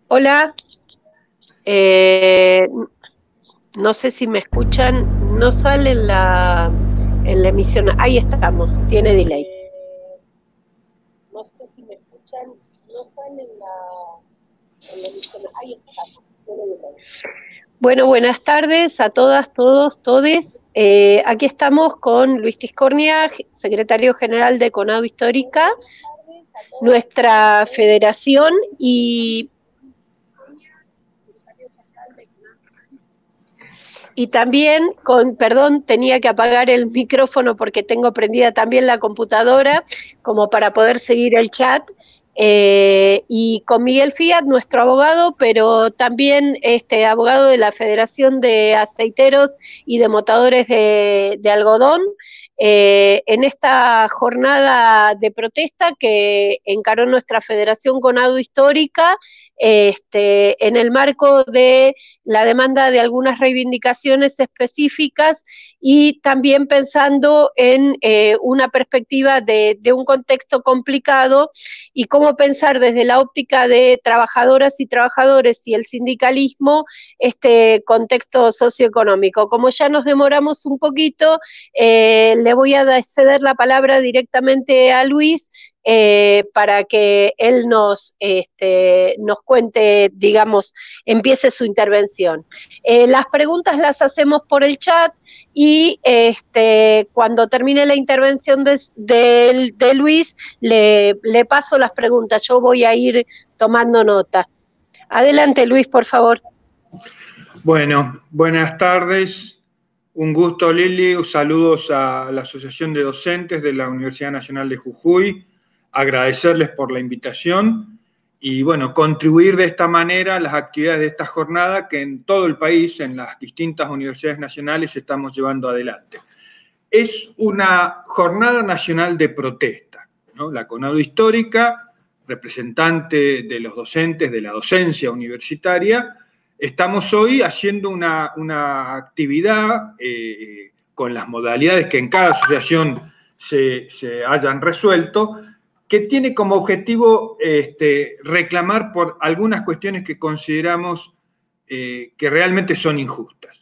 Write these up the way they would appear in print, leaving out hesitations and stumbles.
Hola, eh, no sé si me escuchan, no sale en la emisión, ahí estamos, tiene delay. No sé si me escuchan, no sale en la emisión, ahí estamos, tiene delay. Bueno, buenas tardes a todas, todos, todes. Aquí estamos con Luis Tiscornia, secretario general de CONADO Histórica, nuestra federación y también perdón, tenía que apagar el micrófono porque tengo prendida también la computadora como para poder seguir el chat. Y con Miguel Fiat, nuestro abogado, pero también abogado de la Federación de Aceiteros y de Motadores de Algodón, en esta jornada de protesta que encaró nuestra Federación CONADO Histórica, en el marco de la demanda de algunas reivindicaciones específicas y también pensando en una perspectiva de un contexto complicado y cómo pensar desde la óptica de trabajadoras y trabajadores y el sindicalismo este contexto socioeconómico. Como ya nos demoramos un poquito, le voy a ceder la palabra directamente a Luis para que él nos cuente, digamos, empiece su intervención. Las preguntas las hacemos por el chat y cuando termine la intervención de Luis, le paso las preguntas. Yo voy a ir tomando nota. Adelante, Luis, por favor. Bueno, buenas tardes. Un gusto, Lili. Saludos a la Asociación de Docentes de la Universidad Nacional de Jujuy. Agradecerles por la invitación y, bueno, contribuir de esta manera a las actividades de esta jornada que en todo el país, en las distintas universidades nacionales, estamos llevando adelante. Es una jornada nacional de protesta, ¿no? La CONADO Histórica, representante de los docentes de la docencia universitaria, estamos hoy haciendo una actividad con las modalidades que en cada asociación se hayan resuelto, que tiene como objetivo reclamar por algunas cuestiones que consideramos que realmente son injustas.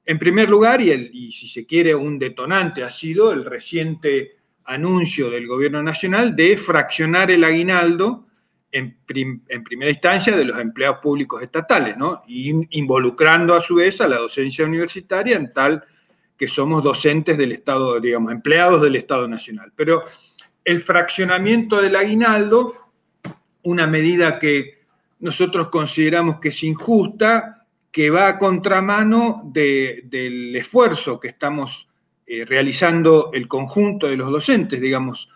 En primer lugar, y si se quiere un detonante, ha sido el reciente anuncio del gobierno nacional de fraccionar el aguinaldo en primera instancia de los empleados públicos estatales, ¿no? Y involucrando a su vez a la docencia universitaria en tal que somos docentes del Estado, digamos, empleados del Estado Nacional. Pero el fraccionamiento del aguinaldo, una medida que nosotros consideramos que es injusta, que va a contramano del esfuerzo que estamos realizando el conjunto de los docentes, digamos,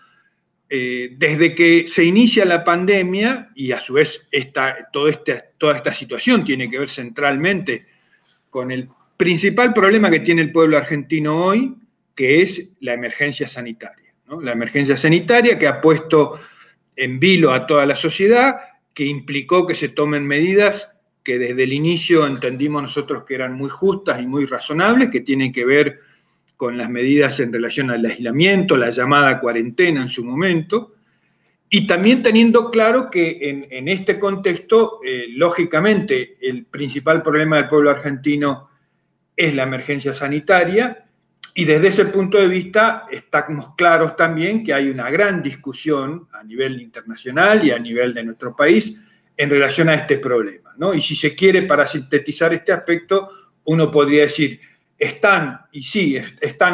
desde que se inicia la pandemia, y a su vez toda esta situación tiene que ver centralmente con el principal problema que tiene el pueblo argentino hoy, que es la emergencia sanitaria, ¿no? La emergencia sanitaria que ha puesto en vilo a toda la sociedad, que implicó que se tomen medidas que desde el inicio entendimos nosotros que eran muy justas y muy razonables, que tienen que ver con las medidas en relación al aislamiento, la llamada cuarentena en su momento, y también teniendo claro que en este contexto, lógicamente, el principal problema del pueblo argentino es la emergencia sanitaria, y desde ese punto de vista estamos claros también que hay una gran discusión a nivel internacional y a nivel de nuestro país en relación a este problema, ¿no? Y si se quiere, para sintetizar este aspecto, uno podría decir, están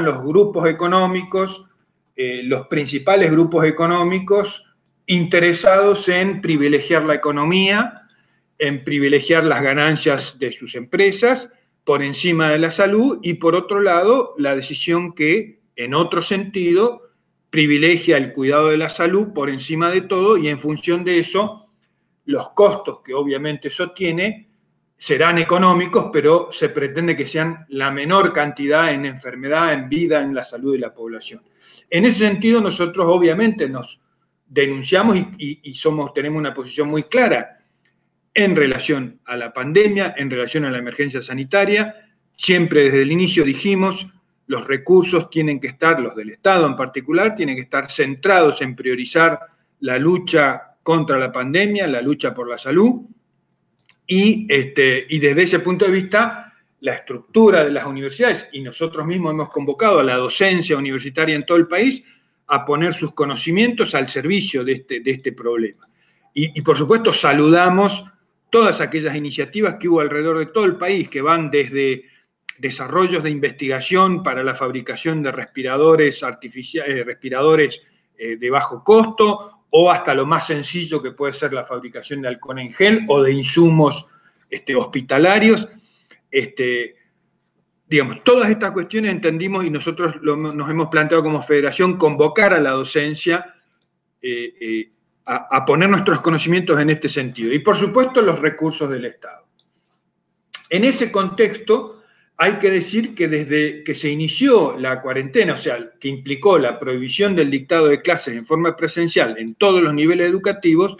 los grupos económicos, los principales grupos económicos interesados en privilegiar la economía, en privilegiar las ganancias de sus empresas por encima de la salud, y por otro lado, la decisión que, en otro sentido, privilegia el cuidado de la salud por encima de todo, y en función de eso, los costos que obviamente eso tiene serán económicos, pero se pretende que sean la menor cantidad en enfermedad, en vida, en la salud de la población. En ese sentido, nosotros obviamente nos denunciamos y tenemos una posición muy clara en relación a la pandemia, en relación a la emergencia sanitaria. Siempre desde el inicio dijimos, los recursos tienen que estar, los del Estado en particular, tienen que estar centrados en priorizar la lucha contra la pandemia, la lucha por la salud, y desde ese punto de vista, la estructura de las universidades, y nosotros mismos hemos convocado a la docencia universitaria en todo el país a poner sus conocimientos al servicio de este problema. Y por supuesto saludamos todas aquellas iniciativas que hubo alrededor de todo el país, que van desde desarrollos de investigación para la fabricación de respiradores artificiales, respiradores de bajo costo, o hasta lo más sencillo que puede ser la fabricación de alcohol en gel o de insumos hospitalarios. Digamos, todas estas cuestiones entendimos y nosotros nos hemos planteado como federación convocar a la docencia a poner nuestros conocimientos en este sentido. Y por supuesto los recursos del Estado. En ese contexto hay que decir que desde que se inició la cuarentena, o sea, que implicó la prohibición del dictado de clases en forma presencial en todos los niveles educativos,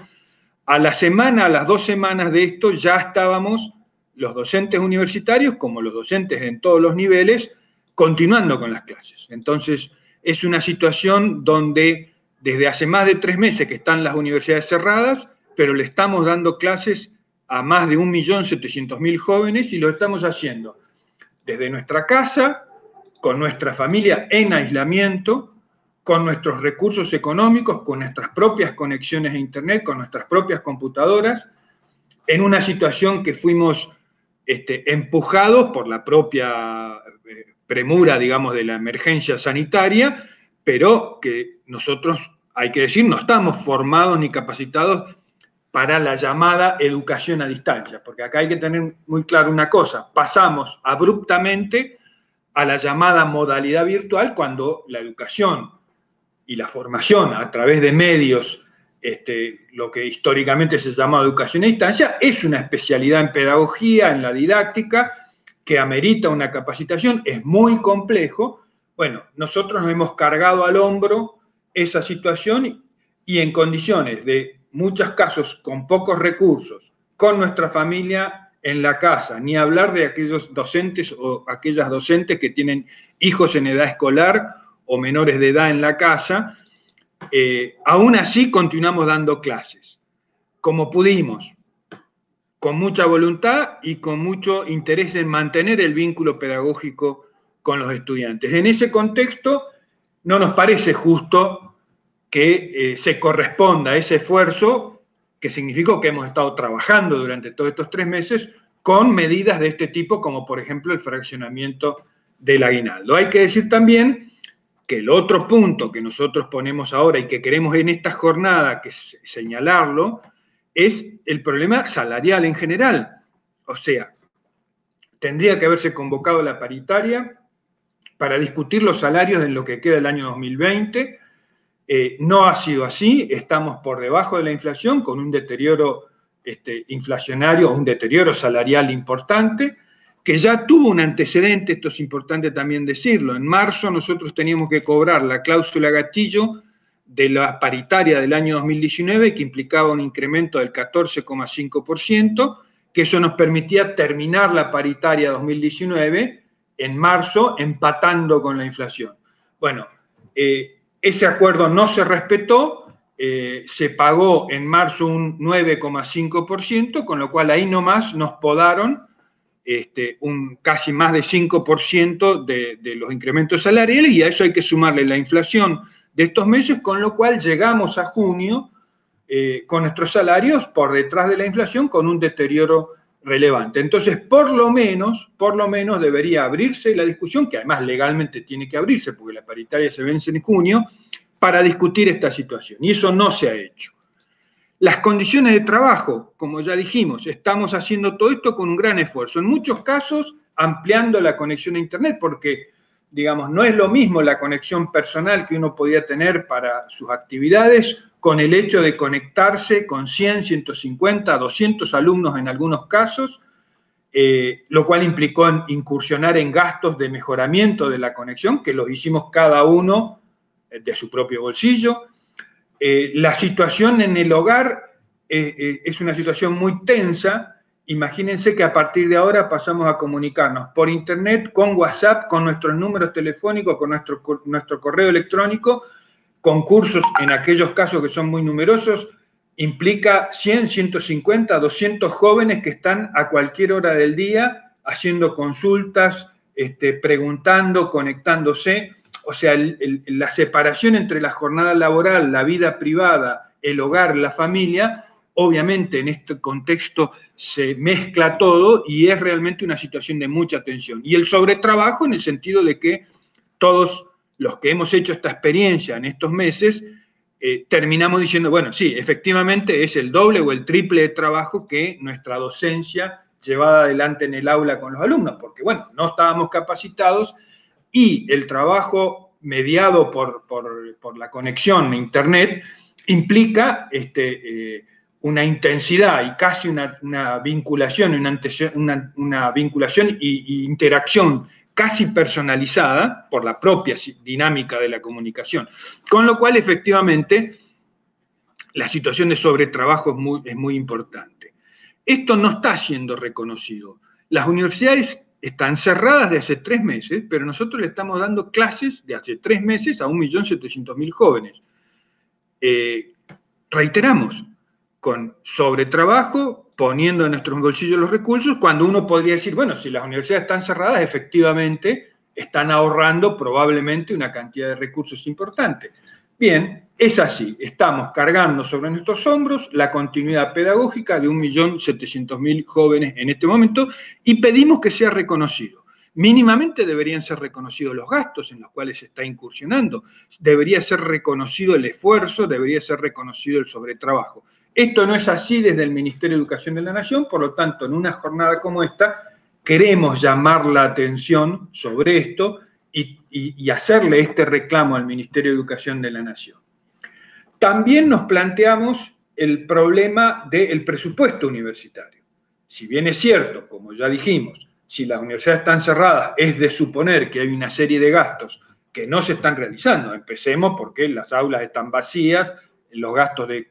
a la semana, a las 2 semanas de esto, ya estábamos los docentes universitarios, como los docentes en todos los niveles, continuando con las clases. Entonces, es una situación donde desde hace más de 3 meses que están las universidades cerradas, pero le estamos dando clases a más de 1.700.000 jóvenes y lo estamos haciendo desde nuestra casa, con nuestra familia en aislamiento, con nuestros recursos económicos, con nuestras propias conexiones a Internet, con nuestras propias computadoras, en una situación que fuimos empujados por la propia premura, digamos, de la emergencia sanitaria, pero que nosotros, hay que decir, no estamos formados ni capacitados para la llamada educación a distancia, porque acá hay que tener muy claro una cosa: pasamos abruptamente a la llamada modalidad virtual cuando la educación y la formación a través de medios, lo que históricamente se llama educación a distancia, es una especialidad en pedagogía, en la didáctica, que amerita una capacitación, es muy complejo. Bueno, nosotros nos hemos cargado al hombro esa situación y en condiciones de muchos casos con pocos recursos, con nuestra familia en la casa, ni hablar de aquellos docentes o aquellas docentes que tienen hijos en edad escolar o menores de edad en la casa, aún así continuamos dando clases, como pudimos, con mucha voluntad y con mucho interés en mantener el vínculo pedagógico con los estudiantes. En ese contexto, no nos parece justo que se corresponda a ese esfuerzo, que significó que hemos estado trabajando durante todos estos 3 meses, con medidas de este tipo, como por ejemplo el fraccionamiento del aguinaldo. Hay que decir también que el otro punto que nosotros ponemos ahora y que queremos en esta jornada que señalarlo, es el problema salarial en general. O sea, tendría que haberse convocado la paritaria para discutir los salarios en lo que queda del año 2020, no ha sido así, estamos por debajo de la inflación, con un deterioro inflacionario, un deterioro salarial importante, que ya tuvo un antecedente, esto es importante también decirlo. En marzo nosotros teníamos que cobrar la cláusula gatillo de la paritaria del año 2019, que implicaba un incremento del 14,5%, que eso nos permitía terminar la paritaria 2019 en marzo, empatando con la inflación. Bueno, ese acuerdo no se respetó, se pagó en marzo un 9,5%, con lo cual ahí nomás nos podaron casi más de 5% de los incrementos salariales, y a eso hay que sumarle la inflación de estos meses, con lo cual llegamos a junio con nuestros salarios por detrás de la inflación, con un deterioro relevante. Entonces, por lo menos debería abrirse la discusión, que además legalmente tiene que abrirse, porque la paritaria se vence en junio, para discutir esta situación, y eso no se ha hecho. Las condiciones de trabajo, como ya dijimos, estamos haciendo todo esto con un gran esfuerzo, en muchos casos ampliando la conexión a Internet, porque, digamos, no es lo mismo la conexión personal que uno podía tener para sus actividades con el hecho de conectarse con 100, 150, 200 alumnos en algunos casos, lo cual implicó incursionar en gastos de mejoramiento de la conexión, que los hicimos cada uno de su propio bolsillo. La situación en el hogar es una situación muy tensa. Imagínense que a partir de ahora pasamos a comunicarnos por Internet, con WhatsApp, con nuestros números telefónicos, con nuestro correo electrónico, con cursos en aquellos casos que son muy numerosos, implica 100, 150, 200 jóvenes que están a cualquier hora del día haciendo consultas, preguntando, conectándose. O sea, la separación entre la jornada laboral, la vida privada, el hogar, la familia, obviamente en este contexto se mezcla todo y es realmente una situación de mucha tensión. Y el sobretrabajo en el sentido de que todos los que hemos hecho esta experiencia en estos meses, terminamos diciendo, bueno, sí, efectivamente es el doble o el triple de trabajo que nuestra docencia llevada adelante en el aula con los alumnos, porque bueno, no estábamos capacitados y el trabajo mediado por la conexión a Internet implica una intensidad y casi una vinculación, una vinculación y interacción casi personalizada por la propia dinámica de la comunicación. Con lo cual, efectivamente, la situación de sobretrabajo es muy importante. Esto no está siendo reconocido. Las universidades están cerradas de hace 3 meses, pero nosotros le estamos dando clases de hace 3 meses a 1.700.000 jóvenes. Reiteramos, con sobretrabajo, poniendo en nuestros bolsillos los recursos, cuando uno podría decir, bueno, si las universidades están cerradas, efectivamente están ahorrando probablemente una cantidad de recursos importante. Bien, es así, estamos cargando sobre nuestros hombros la continuidad pedagógica de 1.700.000 jóvenes en este momento y pedimos que sea reconocido. Mínimamente deberían ser reconocidos los gastos en los cuales se está incursionando, debería ser reconocido el esfuerzo, debería ser reconocido el sobretrabajo. Esto no es así desde el Ministerio de Educación de la Nación, por lo tanto, en una jornada como esta, queremos llamar la atención sobre esto y hacerle este reclamo al Ministerio de Educación de la Nación. También nos planteamos el problema del presupuesto universitario. Si bien es cierto, como ya dijimos, si las universidades están cerradas, es de suponer que hay una serie de gastos que no se están realizando. Empecemos porque las aulas están vacías, los gastos de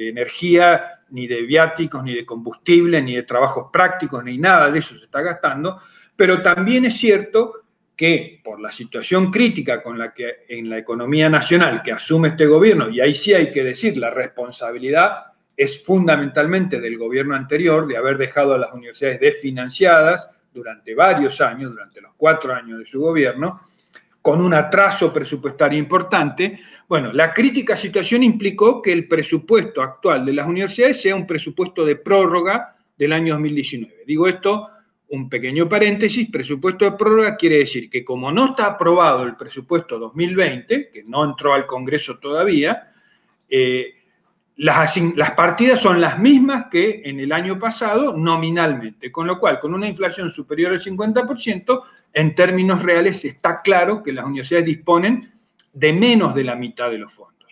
energía, ni de viáticos, ni de combustible, ni de trabajos prácticos, ni nada de eso se está gastando, pero también es cierto que por la situación crítica con la que en la economía nacional que asume este gobierno, y ahí sí hay que decir, la responsabilidad es fundamentalmente del gobierno anterior de haber dejado a las universidades desfinanciadas durante varios años, durante los 4 años de su gobierno, con un atraso presupuestario importante. Bueno, la crítica situación implicó que el presupuesto actual de las universidades sea un presupuesto de prórroga del año 2019. Digo esto, un pequeño paréntesis, presupuesto de prórroga quiere decir que como no está aprobado el presupuesto 2020, que no entró al Congreso todavía, las partidas son las mismas que en el año pasado nominalmente, con lo cual, con una inflación superior al 50%, en términos reales está claro que las universidades disponen de menos de la mitad de los fondos.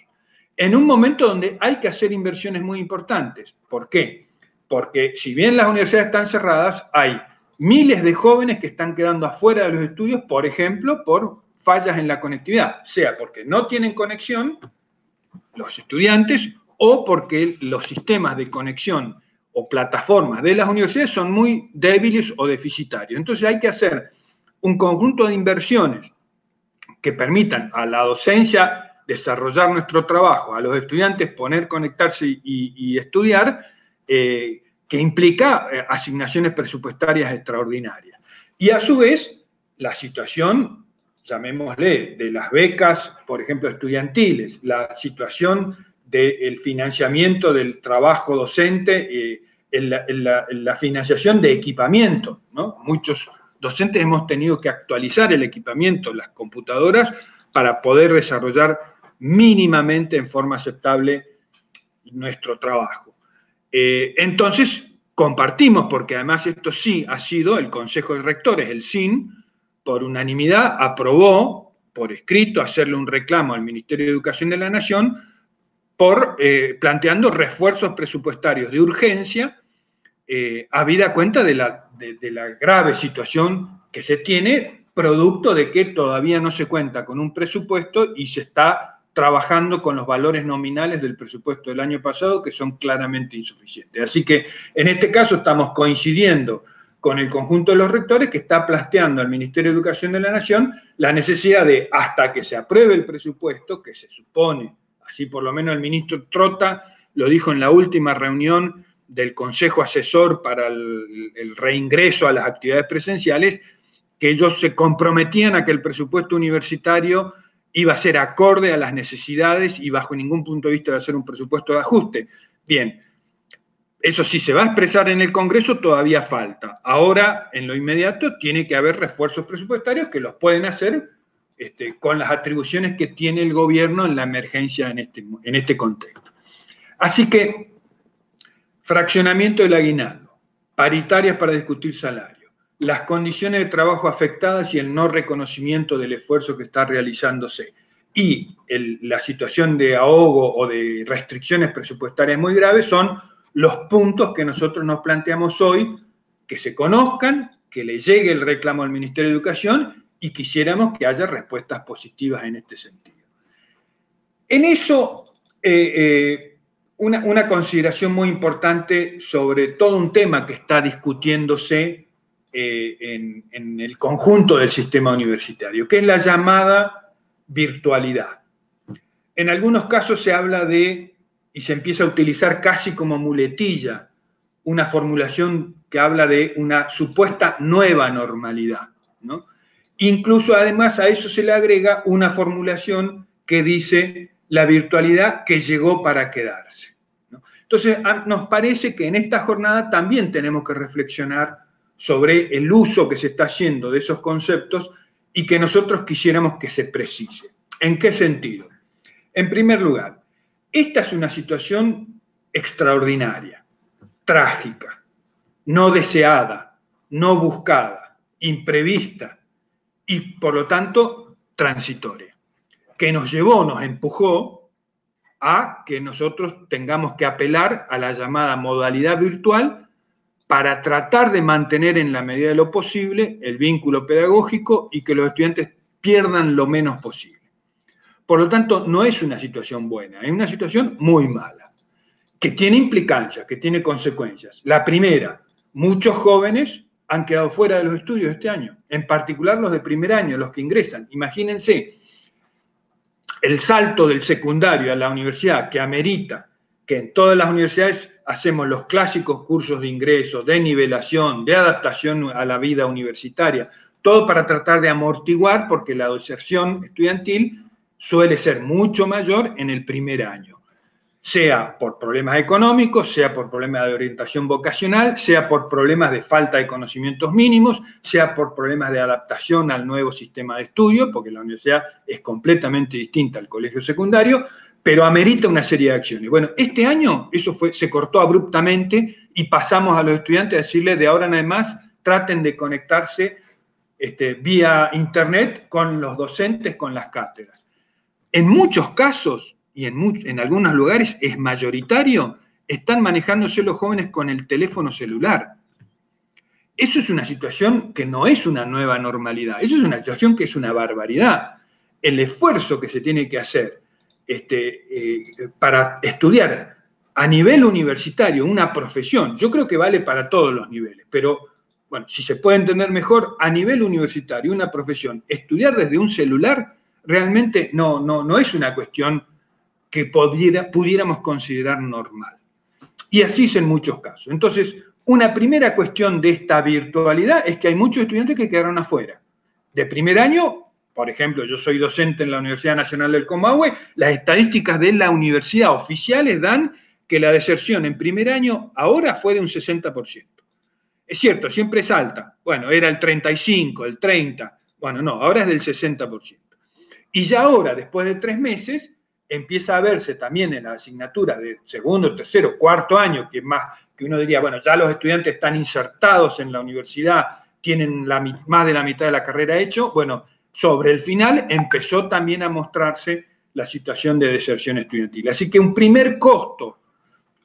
En un momento donde hay que hacer inversiones muy importantes. ¿Por qué? Porque si bien las universidades están cerradas, hay miles de jóvenes que están quedando afuera de los estudios, por ejemplo, por fallas en la conectividad, sea porque no tienen conexión los estudiantes o porque los sistemas de conexión o plataformas de las universidades son muy débiles o deficitarios. Entonces hay que hacer un conjunto de inversiones que permitan a la docencia desarrollar nuestro trabajo, a los estudiantes conectarse y estudiar, que implica asignaciones presupuestarias extraordinarias. Y a su vez, la situación, llamémosle, de las becas, por ejemplo, estudiantiles, la situación del financiamiento del trabajo docente, la financiación de equipamiento, ¿no? Muchos docentes hemos tenido que actualizar el equipamiento, las computadoras, para poder desarrollar mínimamente en forma aceptable nuestro trabajo. Entonces, compartimos, porque además esto sí ha sido, el Consejo de Rectores, el CIN, por unanimidad aprobó por escrito hacerle un reclamo al Ministerio de Educación de la Nación planteando refuerzos presupuestarios de urgencia, habida cuenta de la grave situación que se tiene, producto de que todavía no se cuenta con un presupuesto y se está trabajando con los valores nominales del presupuesto del año pasado, que son claramente insuficientes. Así que en este caso estamos coincidiendo con el conjunto de los rectores que está planteando al Ministerio de Educación de la Nación la necesidad de, hasta que se apruebe el presupuesto, que se supone, así por lo menos el ministro Trota lo dijo en la última reunión del Consejo Asesor para el reingreso a las actividades presenciales, que ellos se comprometían a que el presupuesto universitario iba a ser acorde a las necesidades y bajo ningún punto de vista iba a ser un presupuesto de ajuste. Bien, eso sí se va a expresar en el Congreso, todavía falta. Ahora, en lo inmediato, tiene que haber refuerzos presupuestarios que los pueden hacer con las atribuciones que tiene el gobierno en la emergencia en este contexto. Así que, fraccionamiento del aguinaldo, paritarias para discutir salario, las condiciones de trabajo afectadas y el no reconocimiento del esfuerzo que está realizándose, y la situación de ahogo o de restricciones presupuestarias muy graves son los puntos que nosotros nos planteamos hoy, que se conozcan, que le llegue el reclamo al Ministerio de Educación y quisiéramos que haya respuestas positivas en este sentido. En eso, una consideración muy importante sobre todo un tema que está discutiéndose en el conjunto del sistema universitario, que es la llamada virtualidad. En algunos casos se habla de, y se empieza a utilizar casi como muletilla, una formulación que habla de una supuesta nueva normalidad, ¿no? Incluso además a eso se le agrega una formulación que dice la virtualidad que llegó para quedarse, ¿no? Entonces nos parece que en esta jornada también tenemos que reflexionar sobre el uso que se está haciendo de esos conceptos y que nosotros quisiéramos que se precise. ¿En qué sentido? En primer lugar, esta es una situación extraordinaria, trágica, no deseada, no buscada, imprevista y, por lo tanto, transitoria, que nos empujó a que nosotros tengamos que apelar a la llamada modalidad virtual para tratar de mantener en la medida de lo posible el vínculo pedagógico y que los estudiantes pierdan lo menos posible. Por lo tanto, no es una situación buena, es una situación muy mala, que tiene implicancias, que tiene consecuencias. La primera, muchos jóvenes han quedado fuera de los estudios este año, en particular los de primer año, los que ingresan. Imagínense el salto del secundario a la universidad que amerita que en todas las universidades hacemos los clásicos cursos de ingreso, de nivelación, de adaptación a la vida universitaria, todo para tratar de amortiguar, porque la deserción estudiantil suele ser mucho mayor en el primer año, sea por problemas económicos, sea por problemas de orientación vocacional, sea por problemas de falta de conocimientos mínimos, sea por problemas de adaptación al nuevo sistema de estudio, porque la universidad es completamente distinta al colegio secundario, pero amerita una serie de acciones. Bueno, este año eso se cortó abruptamente y pasamos a los estudiantes a decirles de ahora en adelante traten de conectarse vía internet con los docentes, con las cátedras. En muchos casos, y en algunos lugares es mayoritario, están manejándose los jóvenes con el teléfono celular. Eso es una situación que no es una nueva normalidad, eso es una situación que es una barbaridad. El esfuerzo que se tiene que hacer para estudiar a nivel universitario una profesión, yo creo que vale para todos los niveles, pero bueno, si se puede entender mejor, a nivel universitario una profesión, estudiar desde un celular realmente no es una cuestión que pudiéramos considerar normal. Y así es en muchos casos. Entonces, una primera cuestión de esta virtualidad es que hay muchos estudiantes que quedaron afuera. De primer año, por ejemplo, yo soy docente en la Universidad Nacional del Comahue, las estadísticas de la universidad oficiales dan que la deserción en primer año ahora fue de un 60%. Es cierto, siempre es alta. Bueno, era el 35, el 30. Bueno, no, ahora es del 60%. Y ya ahora, después de 3 meses, empieza a verse también en la asignatura de segundo, tercero, cuarto año, que uno diría, bueno, ya los estudiantes están insertados en la universidad, tienen más de la mitad de la carrera hecho. Bueno, sobre el final empezó también a mostrarse la situación de deserción estudiantil. Así que un primer costo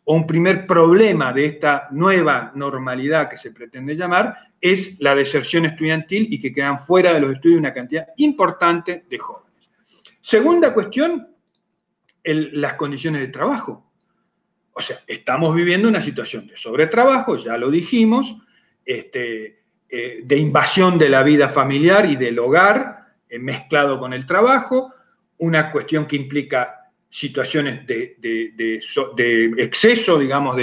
o un primer problema de esta nueva normalidad que se pretende llamar es la deserción estudiantil y que quedan fuera de los estudios una cantidad importante de jóvenes. Segunda cuestión, las condiciones de trabajo. O sea, estamos viviendo una situación de sobretrabajo, ya lo dijimos, de invasión de la vida familiar y del hogar mezclado con el trabajo, una cuestión que implica situaciones de exceso, digamos,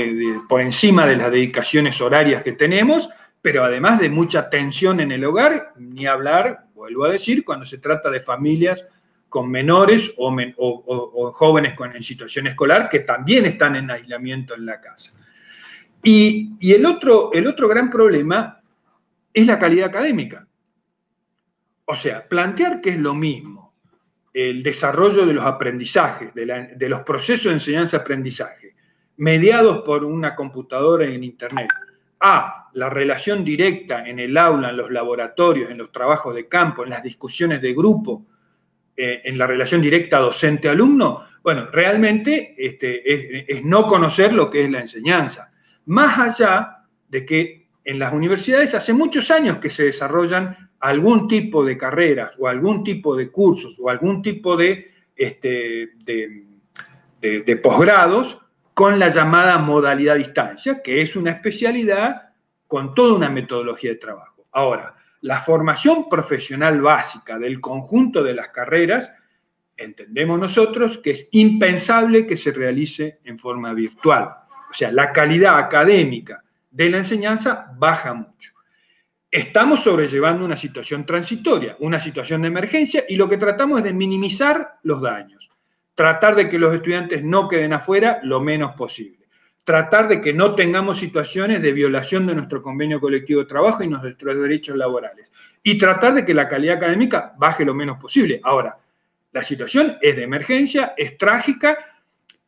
por encima de las dedicaciones horarias que tenemos, pero además de mucha tensión en el hogar, ni hablar, vuelvo a decir, cuando se trata de familias con menores o jóvenes en situación escolar que también están en aislamiento en la casa. Y el otro gran problema es la calidad académica. O sea, plantear que es lo mismo el desarrollo de los aprendizajes, de los procesos de enseñanza-aprendizaje, mediados por una computadora en Internet, a la relación directa en el aula, en los laboratorios, en los trabajos de campo, en las discusiones de grupo, en la relación directa docente-alumno, bueno, realmente es no conocer lo que es la enseñanza. Más allá de que en las universidades hace muchos años que se desarrollan algún tipo de carreras o algún tipo de cursos o algún tipo de posgrados con la llamada modalidad distancia, que es una especialidad con toda una metodología de trabajo. Ahora, la formación profesional básica del conjunto de las carreras, entendemos nosotros que es impensable que se realice en forma virtual. O sea, la calidad académica de la enseñanza baja mucho. Estamos sobrellevando una situación transitoria, una situación de emergencia, y lo que tratamos es de minimizar los daños. Tratar de que los estudiantes no queden afuera lo menos posible. Tratar de que no tengamos situaciones de violación de nuestro convenio colectivo de trabajo y nuestros derechos laborales. Y tratar de que la calidad académica baje lo menos posible. Ahora, la situación es de emergencia, es trágica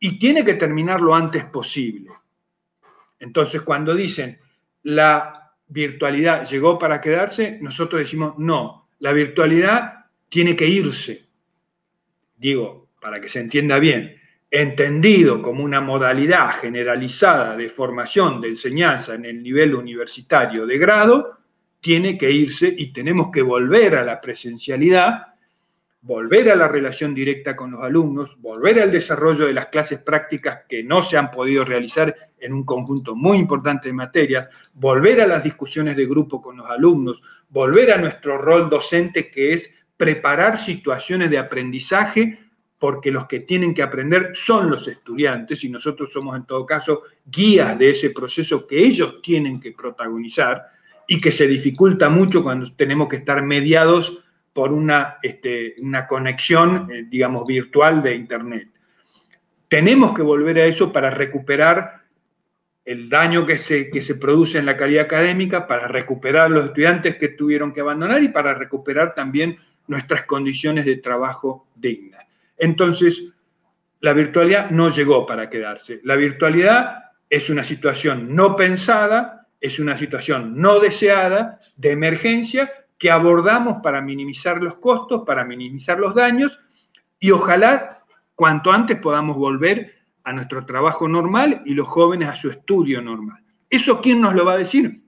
y tiene que terminar lo antes posible. Entonces, cuando dicen la virtualidad llegó para quedarse, nosotros decimos no, la virtualidad tiene que irse. Digo, para que se entienda bien, entendido como una modalidad generalizada de formación, de enseñanza en el nivel universitario de grado, tiene que irse y tenemos que volver a la presencialidad, volver a la relación directa con los alumnos, volver al desarrollo de las clases prácticas que no se han podido realizar en un conjunto muy importante de materias, volver a las discusiones de grupo con los alumnos, volver a nuestro rol docente, que es preparar situaciones de aprendizaje, porque los que tienen que aprender son los estudiantes y nosotros somos en todo caso guías de ese proceso que ellos tienen que protagonizar y que se dificulta mucho cuando tenemos que estar mediados por una conexión, digamos, virtual de Internet. Tenemos que volver a eso para recuperar el daño que se produce en la calidad académica, para recuperar los estudiantes que tuvieron que abandonar y para recuperar también nuestras condiciones de trabajo dignas. Entonces, la virtualidad no llegó para quedarse. La virtualidad es una situación no pensada, es una situación no deseada, de emergencia, que abordamos para minimizar los costos, para minimizar los daños, y ojalá cuanto antes podamos volver a nuestro trabajo normal y los jóvenes a su estudio normal. ¿Eso quién nos lo va a decir?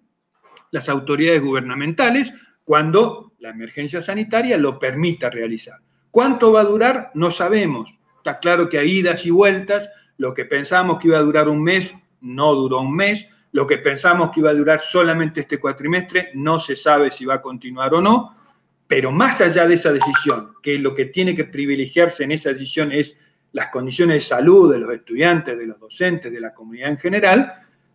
Las autoridades gubernamentales, cuando la emergencia sanitaria lo permita realizar. ¿Cuánto va a durar? No sabemos. Está claro que hay idas y vueltas. Lo que pensamos que iba a durar un mes, no duró un mes. Lo que pensamos que iba a durar solamente este cuatrimestre, no se sabe si va a continuar o no, pero más allá de esa decisión, que lo que tiene que privilegiarse en esa decisión es las condiciones de salud de los estudiantes, de los docentes, de la comunidad en general,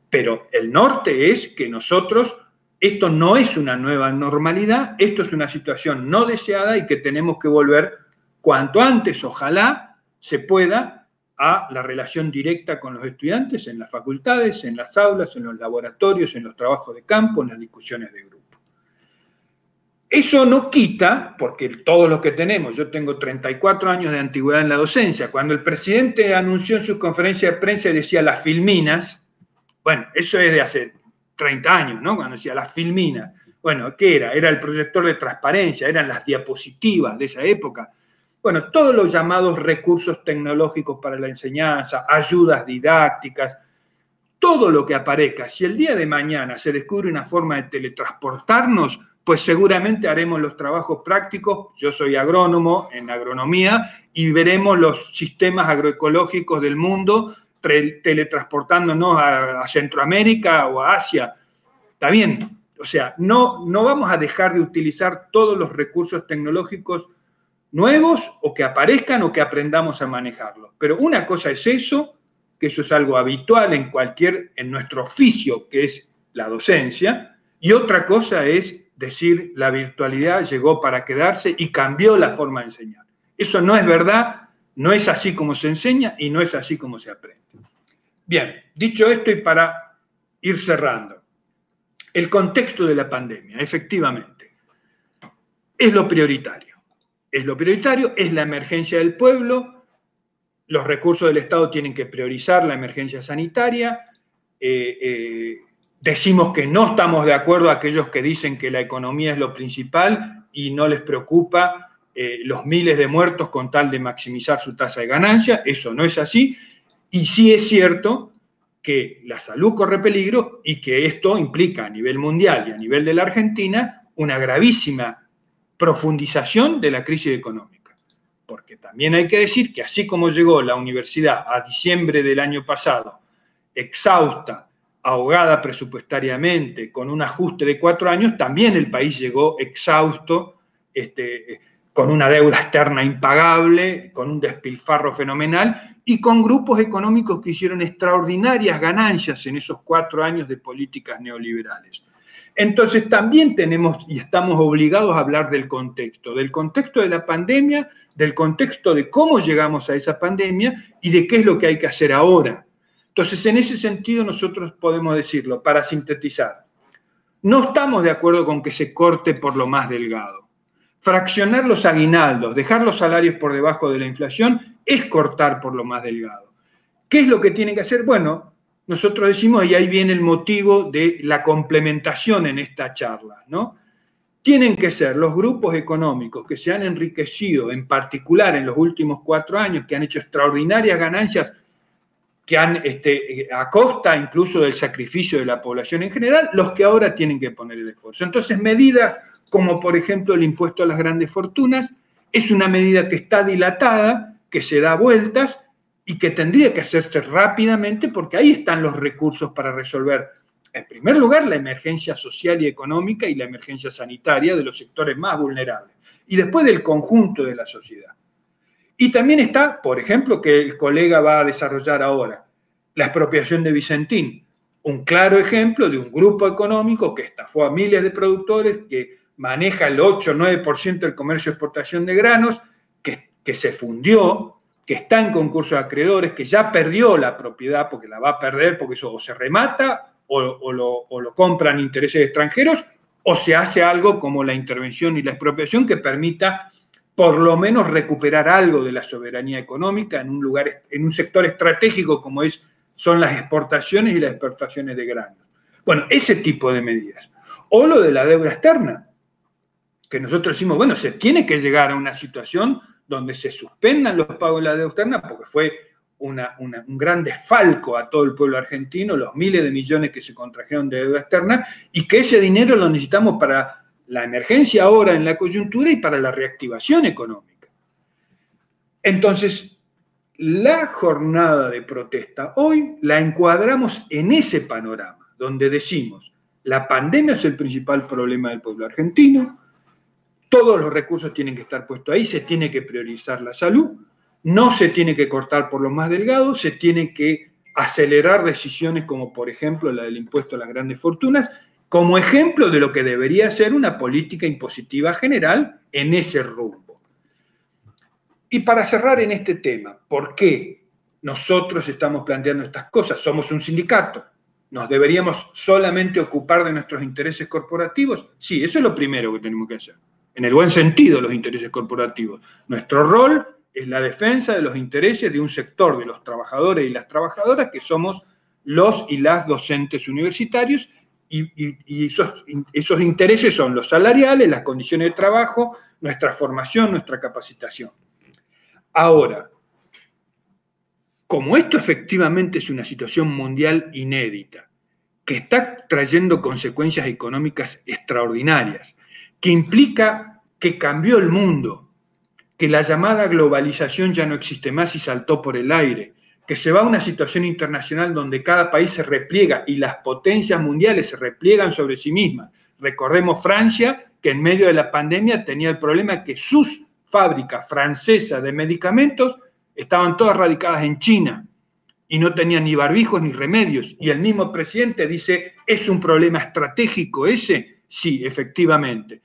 pero el norte es que nosotros, esto no es una nueva normalidad, esto es una situación no deseada y que tenemos que volver cuanto antes, ojalá se pueda, a la relación directa con los estudiantes en las facultades, en las aulas, en los laboratorios, en los trabajos de campo, en las discusiones de grupo. Eso no quita, porque todos los que tenemos, yo tengo 34 años de antigüedad en la docencia, cuando el presidente anunció en sus conferencias de prensa y decía las filminas, bueno, eso es de hace 30 años, ¿no? Cuando decía las filminas, bueno, ¿qué era? Era el proyector de transparencia, eran las diapositivas de esa época. Bueno, todos los llamados recursos tecnológicos para la enseñanza, ayudas didácticas, todo lo que aparezca, si el día de mañana se descubre una forma de teletransportarnos, pues seguramente haremos los trabajos prácticos, yo soy agrónomo en agronomía, y veremos los sistemas agroecológicos del mundo teletransportándonos a Centroamérica o a Asia. Está bien, o sea, no vamos a dejar de utilizar todos los recursos tecnológicos nuevos o que aparezcan o que aprendamos a manejarlos. Pero una cosa es eso, que eso es algo habitual en nuestro oficio, que es la docencia, y otra cosa es decir la virtualidad llegó para quedarse y cambió la forma de enseñar. Eso no es verdad, no es así como se enseña y no es así como se aprende. Bien, dicho esto y para ir cerrando, el contexto de la pandemia, efectivamente, es lo prioritario. Es lo prioritario, es la emergencia del pueblo, los recursos del Estado tienen que priorizar la emergencia sanitaria, decimos que no estamos de acuerdo a aquellos que dicen que la economía es lo principal y no les preocupa los miles de muertos con tal de maximizar su tasa de ganancia. Eso no es así, y sí es cierto que la salud corre peligro y que esto implica a nivel mundial y a nivel de la Argentina una gravísima profundización de la crisis económica. Porque también hay que decir que así como llegó la universidad a diciembre del año pasado, exhausta, ahogada presupuestariamente, con un ajuste de 4 años, también el país llegó exhausto, con una deuda externa impagable, con un despilfarro fenomenal y con grupos económicos que hicieron extraordinarias ganancias en esos 4 años de políticas neoliberales. Entonces también tenemos y estamos obligados a hablar del contexto de la pandemia, del contexto de cómo llegamos a esa pandemia y de qué es lo que hay que hacer ahora. Entonces, en ese sentido nosotros podemos decirlo, para sintetizar, no estamos de acuerdo con que se corte por lo más delgado. Fraccionar los aguinaldos, dejar los salarios por debajo de la inflación, es cortar por lo más delgado. ¿Qué es lo que tienen que hacer? Bueno, nosotros decimos, y ahí viene el motivo de la complementación en esta charla, ¿no? Tienen que ser los grupos económicos que se han enriquecido, en particular en los últimos 4 años, que han hecho extraordinarias ganancias, que han, a costa incluso del sacrificio de la población en general, los que ahora tienen que poner el esfuerzo. Entonces, medidas como, por ejemplo, el impuesto a las grandes fortunas, es una medida que está dilatada, que se da vueltas y que tendría que hacerse rápidamente porque ahí están los recursos para resolver, en primer lugar, la emergencia social y económica y la emergencia sanitaria de los sectores más vulnerables, y después del conjunto de la sociedad. Y también está, por ejemplo, que el colega va a desarrollar ahora, la expropiación de Vicentín, un claro ejemplo de un grupo económico que estafó a miles de productores, que maneja el 8 o 9% del comercio de exportación de granos, que se fundió, que está en concurso de acreedores, que ya perdió la propiedad porque la va a perder, porque eso o se remata o lo compran intereses extranjeros, o se hace algo como la intervención y la expropiación que permita por lo menos recuperar algo de la soberanía económica en un sector estratégico como son las exportaciones y las exportaciones de granos. Bueno, ese tipo de medidas. O lo de la deuda externa, que nosotros decimos, bueno, se tiene que llegar a una situación donde se suspendan los pagos de la deuda externa, porque fue un gran desfalco a todo el pueblo argentino, los miles de millones que se contrajeron de deuda externa, y que ese dinero lo necesitamos para la emergencia ahora en la coyuntura y para la reactivación económica. Entonces, la jornada de protesta hoy la encuadramos en ese panorama, donde decimos, la pandemia es el principal problema del pueblo argentino, todos los recursos tienen que estar puestos ahí, se tiene que priorizar la salud, no se tiene que cortar por lo más delgado, se tiene que acelerar decisiones como por ejemplo la del impuesto a las grandes fortunas, como ejemplo de lo que debería ser una política impositiva general en ese rumbo. Y para cerrar en este tema, ¿por qué nosotros estamos planteando estas cosas? Somos un sindicato, ¿nos deberíamos solamente ocupar de nuestros intereses corporativos? Sí, eso es lo primero que tenemos que hacer, en el buen sentido los intereses corporativos. Nuestro rol es la defensa de los intereses de un sector de los trabajadores y las trabajadoras que somos los y las docentes universitarios, y esos intereses son los salariales, las condiciones de trabajo, nuestra formación, nuestra capacitación. Ahora, como esto efectivamente es una situación mundial inédita, que está trayendo consecuencias económicas extraordinarias, que implica que cambió el mundo, que la llamada globalización ya no existe más y saltó por el aire, que se va a una situación internacional donde cada país se repliega y las potencias mundiales se repliegan sobre sí mismas. Recordemos Francia, que en medio de la pandemia tenía el problema que sus fábricas francesas de medicamentos estaban todas radicadas en China y no tenían ni barbijos ni remedios. Y el mismo presidente dice, ¿es un problema estratégico ese? Sí, efectivamente.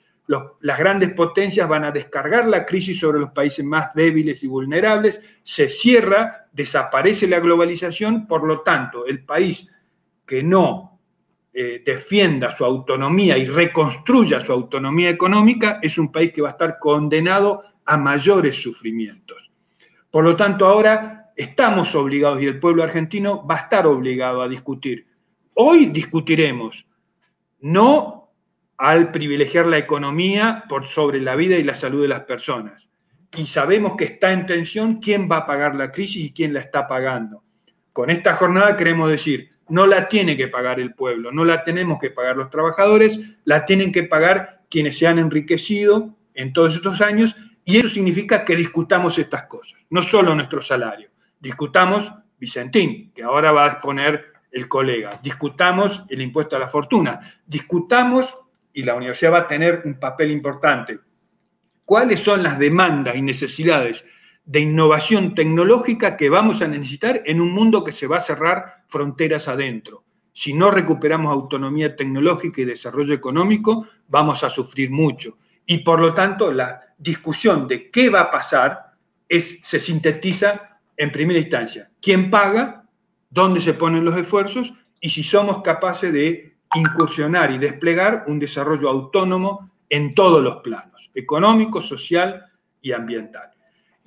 Las grandes potencias van a descargar la crisis sobre los países más débiles y vulnerables, se cierra, desaparece la globalización, por lo tanto, el país que no defienda su autonomía y reconstruya su autonomía económica es un país que va a estar condenado a mayores sufrimientos. Por lo tanto, ahora estamos obligados, y el pueblo argentino va a estar obligado a discutir. Hoy discutiremos, no al privilegiar la economía por sobre la vida y la salud de las personas. Y sabemos que está en tensión quién va a pagar la crisis y quién la está pagando. Con esta jornada queremos decir, no la tiene que pagar el pueblo, no la tenemos que pagar los trabajadores, la tienen que pagar quienes se han enriquecido en todos estos años, y eso significa que discutamos estas cosas, no solo nuestro salario, discutamos Vicentín, que ahora va a exponer el colega, discutamos el impuesto a la fortuna, discutamos, y la universidad va a tener un papel importante, cuáles son las demandas y necesidades de innovación tecnológica que vamos a necesitar en un mundo que se va a cerrar fronteras adentro. Si no recuperamos autonomía tecnológica y desarrollo económico, vamos a sufrir mucho. Y por lo tanto, la discusión de qué va a pasar se sintetiza en primera instancia. ¿Quién paga? ¿Dónde se ponen los esfuerzos? Y si somos capaces de incursionar y desplegar un desarrollo autónomo en todos los planos, económico, social y ambiental.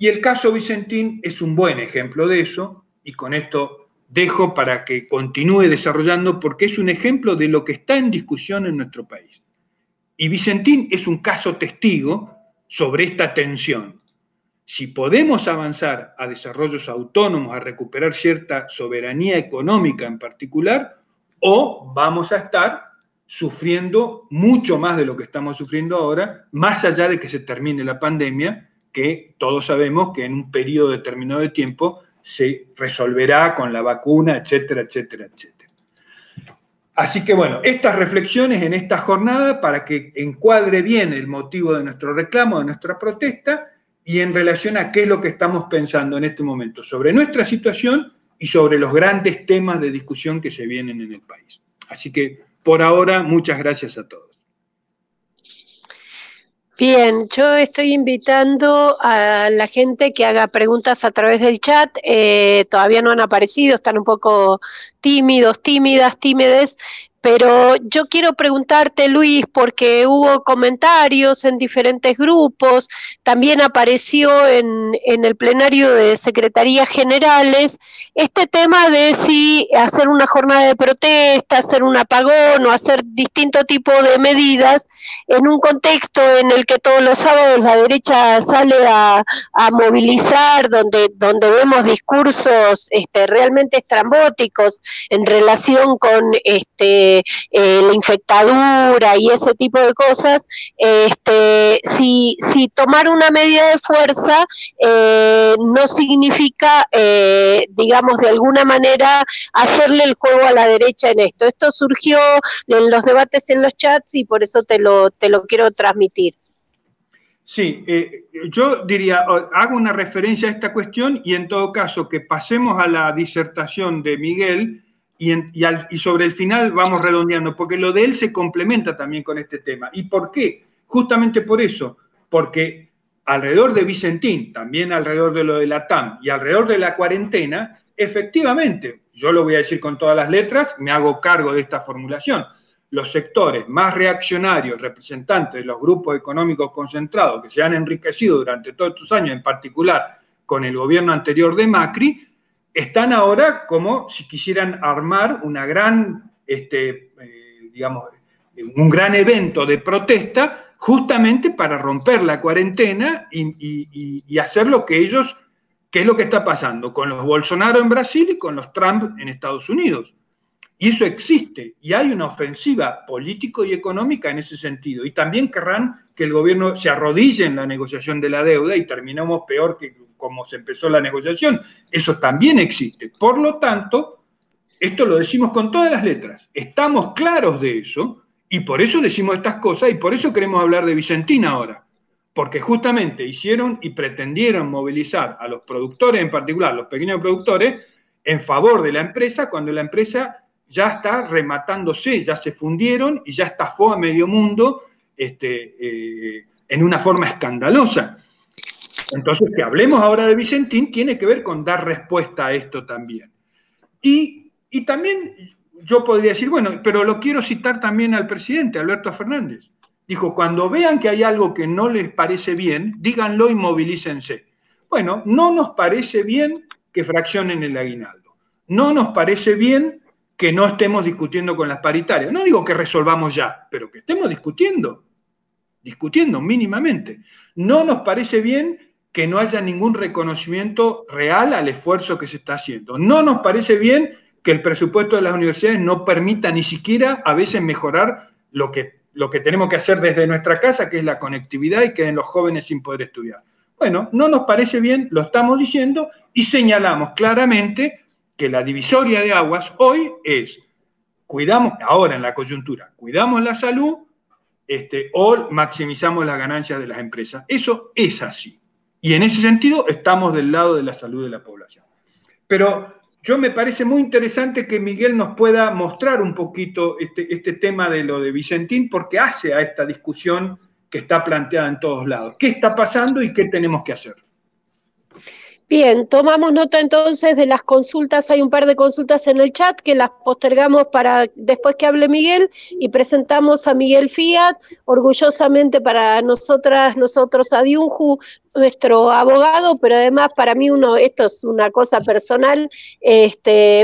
Y el caso Vicentín es un buen ejemplo de eso, y con esto dejo para que continúe desarrollando, porque es un ejemplo de lo que está en discusión en nuestro país. Y Vicentín es un caso testigo sobre esta tensión. Si podemos avanzar a desarrollos autónomos, a recuperar cierta soberanía económica en particular, o vamos a estar sufriendo mucho más de lo que estamos sufriendo ahora, más allá de que se termine la pandemia, que todos sabemos que en un periodo determinado de tiempo se resolverá con la vacuna, etcétera, etcétera, etcétera. Así que bueno, estas reflexiones en esta jornada para que encuadre bien el motivo de nuestro reclamo, de nuestra protesta, y en relación a qué es lo que estamos pensando en este momento sobre nuestra situación y sobre los grandes temas de discusión que se vienen en el país. Así que por ahora, muchas gracias a todos. Bien, yo estoy invitando a la gente que haga preguntas a través del chat. Todavía no han aparecido, están un poco tímidos, tímides. Pero yo quiero preguntarte, Luis, porque hubo comentarios en diferentes grupos, también apareció en el plenario de Secretarías Generales este tema de si hacer una jornada de protesta, hacer un apagón o hacer distinto tipo de medidas en un contexto en el que todos los sábados la derecha sale a movilizar, donde vemos discursos realmente estrambóticos en relación con la infectadura y ese tipo de cosas, si tomar una medida de fuerza no significa, digamos, de alguna manera hacerle el juego a la derecha en esto. Esto surgió en los debates en los chats y por eso te lo quiero transmitir. Sí, yo diría, hago una referencia a esta cuestión y en todo caso que pasemos a la disertación de Miguel y sobre el final vamos redondeando, porque lo de él se complementa también con este tema. ¿Y por qué? Justamente por eso, porque alrededor de Vicentín, también alrededor de lo de la TAM y alrededor de la cuarentena, efectivamente, yo lo voy a decir con todas las letras, me hago cargo de esta formulación. Los sectores más reaccionarios, representantes de los grupos económicos concentrados que se han enriquecido durante todos estos años, en particular con el gobierno anterior de Macri, están ahora como si quisieran armar una gran, digamos, un gran evento de protesta justamente para romper la cuarentena y hacer lo que ellos, ¿qué es lo que está pasando? Con los Bolsonaro en Brasil y con los Trump en Estados Unidos. Y eso existe, y hay una ofensiva político y económica en ese sentido. Y también querrán que el gobierno se arrodille en la negociación de la deuda y terminemos peor que como se empezó la negociación. Eso también existe. Por lo tanto, esto lo decimos con todas las letras. Estamos claros de eso, y por eso decimos estas cosas, y por eso queremos hablar de Vicentín ahora. porque justamente hicieron y pretendieron movilizar a los productores, en particular los pequeños productores, en favor de la empresa, cuando la empresa ya está rematándose, ya se fundieron y ya estafó a medio mundo en una forma escandalosa. Entonces, que hablemos ahora de Vicentín tiene que ver con dar respuesta a esto también. Y también yo podría decir, bueno, pero lo quiero citar también al presidente, Alberto Fernández. Dijo, cuando vean que hay algo que no les parece bien, díganlo y movilícense. Bueno, no nos parece bien que fraccionen el aguinaldo. No nos parece bien que no estemos discutiendo con las paritarias. No digo que resolvamos ya, pero que estemos discutiendo mínimamente. No nos parece bien que no haya ningún reconocimiento real al esfuerzo que se está haciendo. No nos parece bien que el presupuesto de las universidades no permita ni siquiera a veces mejorar lo que tenemos que hacer desde nuestra casa, que es la conectividad y queden los jóvenes sin poder estudiar. Bueno, no nos parece bien, lo estamos diciendo y señalamos claramente que la divisoria de aguas hoy es, cuidamos, ahora en la coyuntura, cuidamos la salud o maximizamos las ganancias de las empresas. Eso es así. Y en ese sentido estamos del lado de la salud de la población. Pero yo me parece muy interesante que Miguel nos pueda mostrar un poquito este tema de lo de Vicentín, porque hace a esta discusión que está planteada en todos lados. ¿Qué está pasando y qué tenemos que hacer? Bien, tomamos nota entonces de las consultas. Hay un par de consultas en el chat que las postergamos para después que hable Miguel y presentamos a Miguel Fiat, orgullosamente para nosotros a Diunju, nuestro abogado, pero además para mí esto es una cosa personal,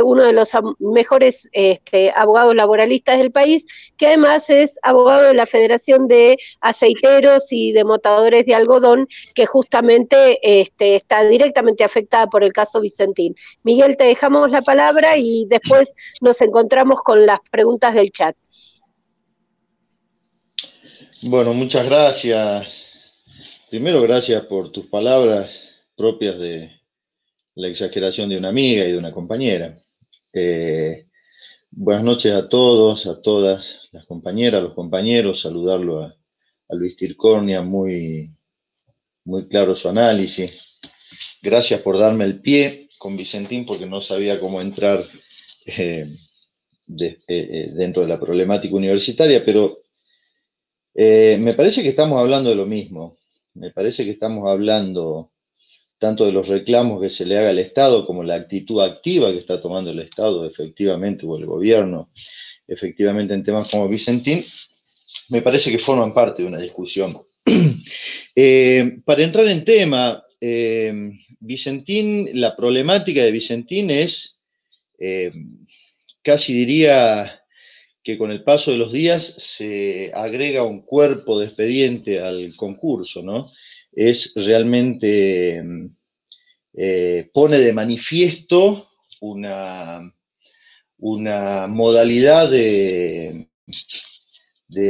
uno de los mejores abogados laboralistas del país, que además es abogado de la Federación de Aceiteros y de Motadores de Algodón, que justamente está directamente afectada por el caso Vicentín. Miguel, te dejamos la palabra y después nos encontramos con las preguntas del chat. Bueno, muchas gracias. Primero, gracias por tus palabras propias de la exageración de una amiga y de una compañera. Buenas noches a todos, a todas las compañeras, los compañeros. Saludarlo a Luis Tircornia, muy claro su análisis. Gracias por darme el pie con Vicentín, porque no sabía cómo entrar dentro de la problemática universitaria, pero me parece que estamos hablando de lo mismo. Me parece que estamos hablando tanto de los reclamos que se le haga al Estado como la actitud activa que está tomando el Estado, efectivamente, o el gobierno, efectivamente, en temas como Vicentín. Me parece que forman parte de una discusión. Para entrar en tema, Vicentín, la problemática de Vicentín es, casi diría que con el paso de los días se agrega un cuerpo de expediente al concurso, ¿no? Es realmente, pone de manifiesto una modalidad de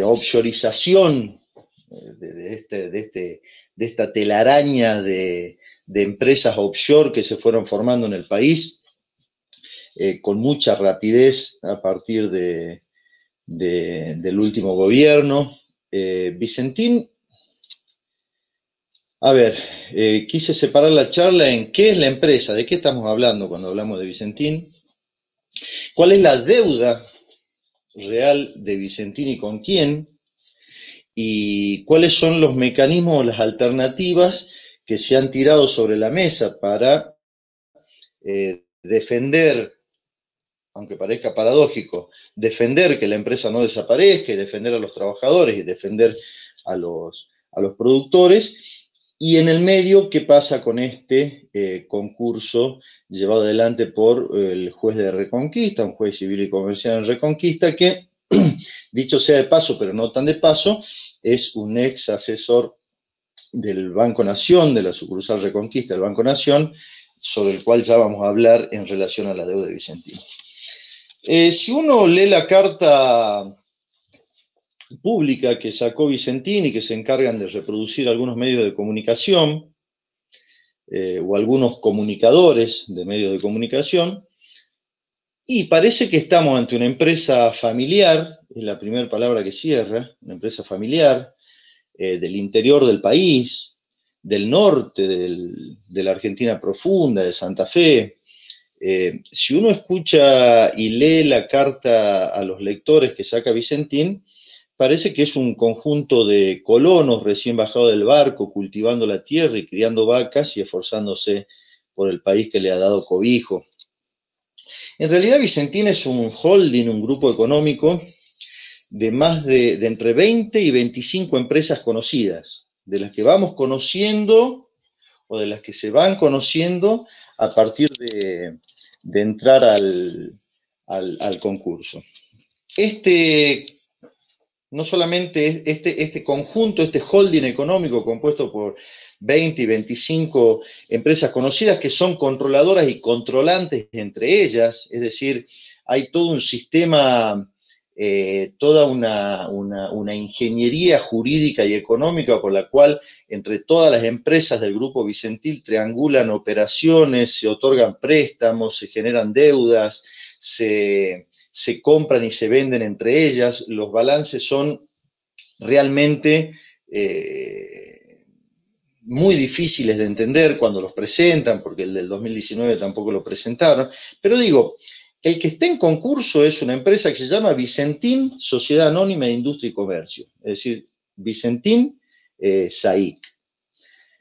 offshorización de esta telaraña de empresas offshore que se fueron formando en el país con mucha rapidez a partir del último gobierno. Vicentín, a ver, quise separar la charla en qué es la empresa, de qué estamos hablando cuando hablamos de Vicentín, cuál es la deuda real de Vicentín y con quién, y cuáles son los mecanismos o las alternativas que se han tirado sobre la mesa para defender, aunque parezca paradójico, defender que la empresa no desaparezca, y defender a los trabajadores y defender a los productores. Y en el medio, ¿qué pasa con este concurso llevado adelante por el juez de Reconquista, un juez civil y comercial en Reconquista, que, dicho sea de paso, pero no tan de paso, es un ex asesor del Banco Nación, de la sucursal Reconquista del Banco Nación, sobre el cual ya vamos a hablar en relación a la deuda de Vicentín. Si uno lee la carta pública que sacó Vicentín y que se encargan de reproducir algunos medios de comunicación o algunos comunicadores de medios de comunicación, y parece que estamos ante una empresa familiar, es la primera palabra que cierra, una empresa familiar, del interior del país, del norte, de la Argentina profunda, de Santa Fe. Si uno escucha y lee la carta a los lectores que saca Vicentín, parece que es un conjunto de colonos recién bajados del barco, cultivando la tierra y criando vacas y esforzándose por el país que le ha dado cobijo. En realidad Vicentín es un holding, un grupo económico de más de entre 20 y 25 empresas conocidas, de las que vamos conociendo o de las que se van conociendo a partir de entrar al concurso. No solamente este conjunto, este holding económico compuesto por 20 y 25 empresas conocidas que son controladoras y controlantes entre ellas, es decir, hay todo un sistema, toda una ingeniería jurídica y económica por la cual entre todas las empresas del Grupo Vicentín triangulan operaciones, se otorgan préstamos, se generan deudas, se compran y se venden entre ellas, los balances son realmente muy difíciles de entender cuando los presentan, porque el del 2019 tampoco lo presentaron, pero digo, el que está en concurso es una empresa que se llama Vicentín Sociedad Anónima de Industria y Comercio, es decir, Vicentín SAIC.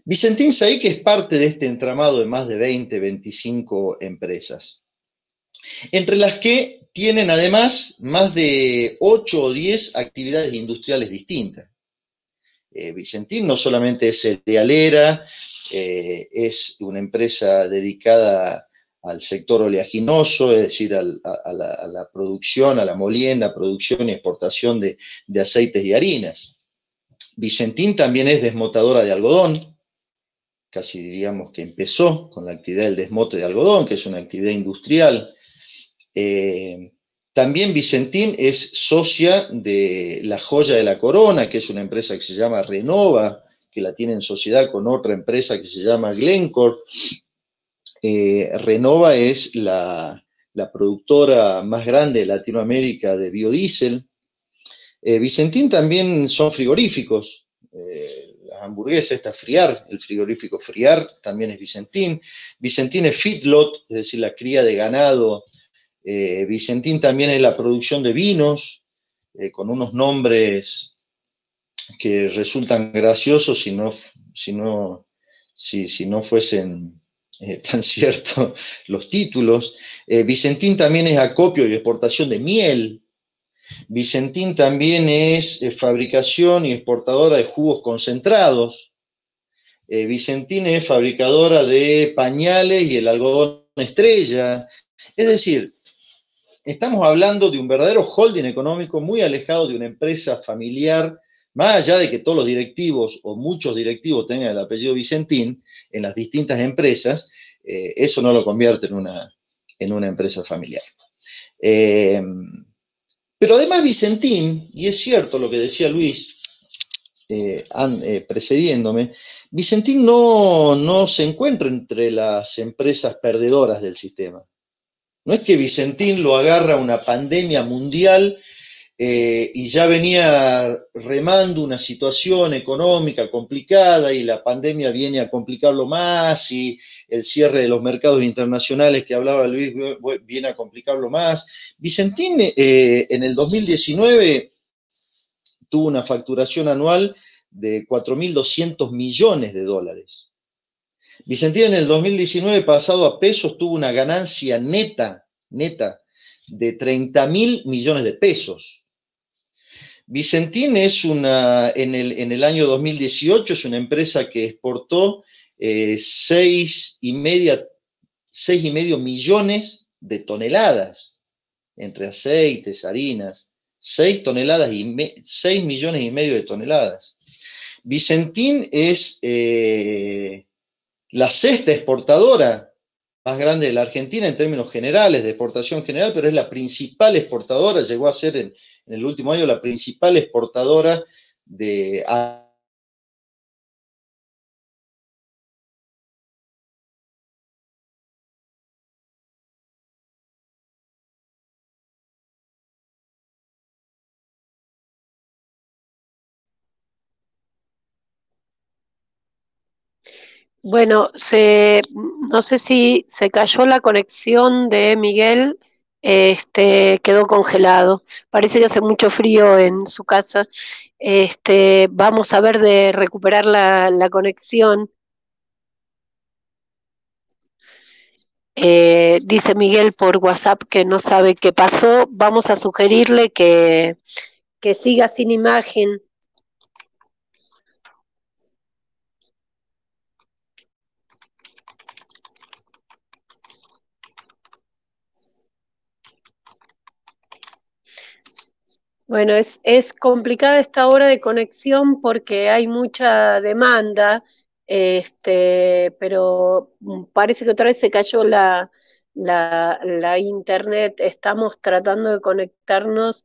Vicentín SAIC es parte de este entramado de más de 20, 25 empresas, entre las que tienen además más de 8 o 10 actividades industriales distintas. Vicentín no solamente es cerealera, es una empresa dedicada al sector oleaginoso, es decir, a la producción, a la molienda, producción y exportación de aceites y harinas. Vicentín también es desmotadora de algodón, casi diríamos que empezó con la actividad del desmote de algodón, que es una actividad industrial. También Vicentín es socia de La Joya de la Corona, que es una empresa que se llama Renova, que la tiene en sociedad con otra empresa que se llama Glencore. Renova es la productora más grande de Latinoamérica de biodiesel. Vicentín también son frigoríficos. Las hamburguesas, esta Friar, el frigorífico Friar, también es Vicentín. Vicentín es feedlot, es decir, la cría de ganado. Vicentín también es la producción de vinos, con unos nombres que resultan graciosos si no fuesen tan ciertos los títulos. Vicentín también es acopio y exportación de miel. Vicentín también es fabricación y exportadora de jugos concentrados. Vicentín es fabricadora de pañales y el algodón estrella. Es decir, estamos hablando de un verdadero holding económico muy alejado de una empresa familiar, más allá de que todos los directivos o muchos directivos tengan el apellido Vicentín en las distintas empresas, eso no lo convierte en una empresa familiar. Pero además Vicentín, y es cierto lo que decía Luis precediéndome, Vicentín no se encuentra entre las empresas perdedoras del sistema. No es que Vicentín lo agarra una pandemia mundial y ya venía remando una situación económica complicada y la pandemia viene a complicarlo más y el cierre de los mercados internacionales que hablaba Luis viene a complicarlo más. Vicentín en el 2019 tuvo una facturación anual de 4.200 millones de dólares. Vicentín en el 2019 pasado a pesos tuvo una ganancia neta de 30.000 millones de pesos. Vicentín es en el año 2018 es una empresa que exportó 6,5 millones de toneladas entre aceites, harinas, 6 millones y medio de toneladas. Vicentín es la sexta exportadora más grande de la Argentina en términos generales, de exportación general, pero es la principal exportadora, llegó a ser en el último año la principal exportadora de Bueno, no sé si se cayó la conexión de Miguel, quedó congelado. Parece que hace mucho frío en su casa. Vamos a ver de recuperar la conexión. Dice Miguel por WhatsApp que no sabe qué pasó. Vamos a sugerirle que siga sin imagen. Bueno, es complicada esta hora de conexión porque hay mucha demanda, pero parece que otra vez se cayó la internet. Estamos tratando de conectarnos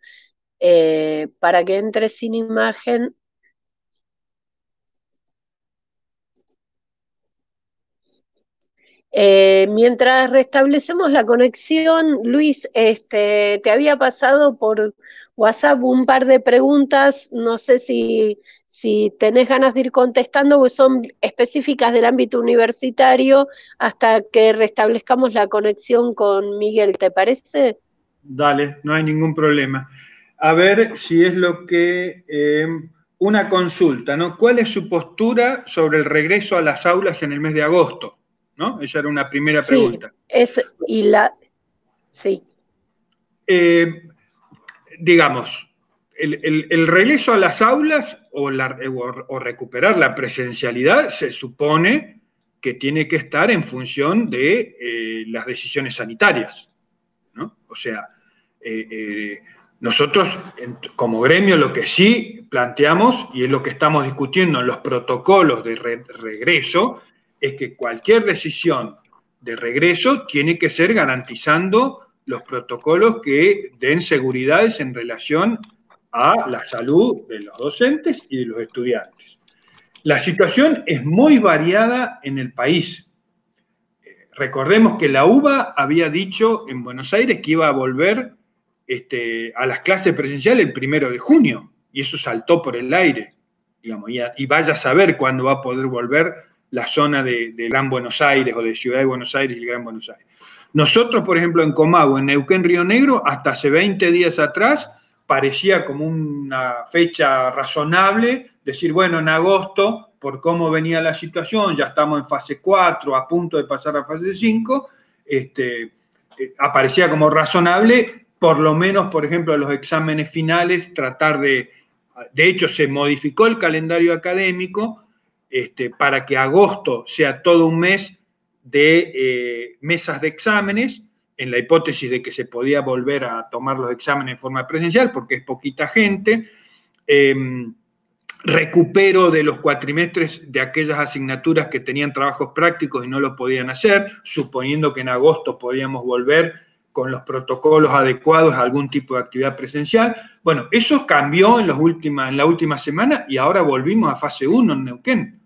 para que entre sin imagen. Mientras restablecemos la conexión, Luis, te había pasado por WhatsApp un par de preguntas, no sé si tenés ganas de ir contestando, porque son específicas del ámbito universitario, hasta que restablezcamos la conexión con Miguel, ¿te parece? Dale, no hay ningún problema. A ver si es lo que... una consulta, ¿no? ¿Cuál es su postura sobre el regreso a las aulas en el mes de agosto? ¿No? Esa era una primera Sí, pregunta. sí. Digamos, el regreso a las aulas o recuperar la presencialidad se supone que tiene que estar en función de las decisiones sanitarias, ¿no? O sea, nosotros como gremio lo que sí planteamos, y es lo que estamos discutiendo en los protocolos de regreso, es que cualquier decisión de regreso tiene que ser garantizando los protocolos que den seguridades en relación a la salud de los docentes y de los estudiantes. La situación es muy variada en el país. Recordemos que la UBA había dicho en Buenos Aires que iba a volver a las clases presenciales el 1 de junio, y eso saltó por el aire, digamos, y vaya a saber cuándo va a poder volver la zona de Gran Buenos Aires o de Ciudad de Buenos Aires y el Gran Buenos Aires. Nosotros, por ejemplo, en Comahue, en Neuquén, Río Negro, hasta hace 20 días atrás, parecía como una fecha razonable, decir, bueno, en agosto, por cómo venía la situación, ya estamos en fase 4, a punto de pasar a fase 5, aparecía como razonable, por lo menos, por ejemplo, los exámenes finales, tratar de hecho, se modificó el calendario académico para que agosto sea todo un mes de mesas de exámenes, en la hipótesis de que se podía volver a tomar los exámenes en forma presencial, porque es poquita gente. Recupero de los cuatrimestres de aquellas asignaturas que tenían trabajos prácticos y no lo podían hacer, suponiendo que en agosto podíamos volver con los protocolos adecuados a algún tipo de actividad presencial. Bueno, eso cambió en la última semana y ahora volvimos a fase 1 en Neuquén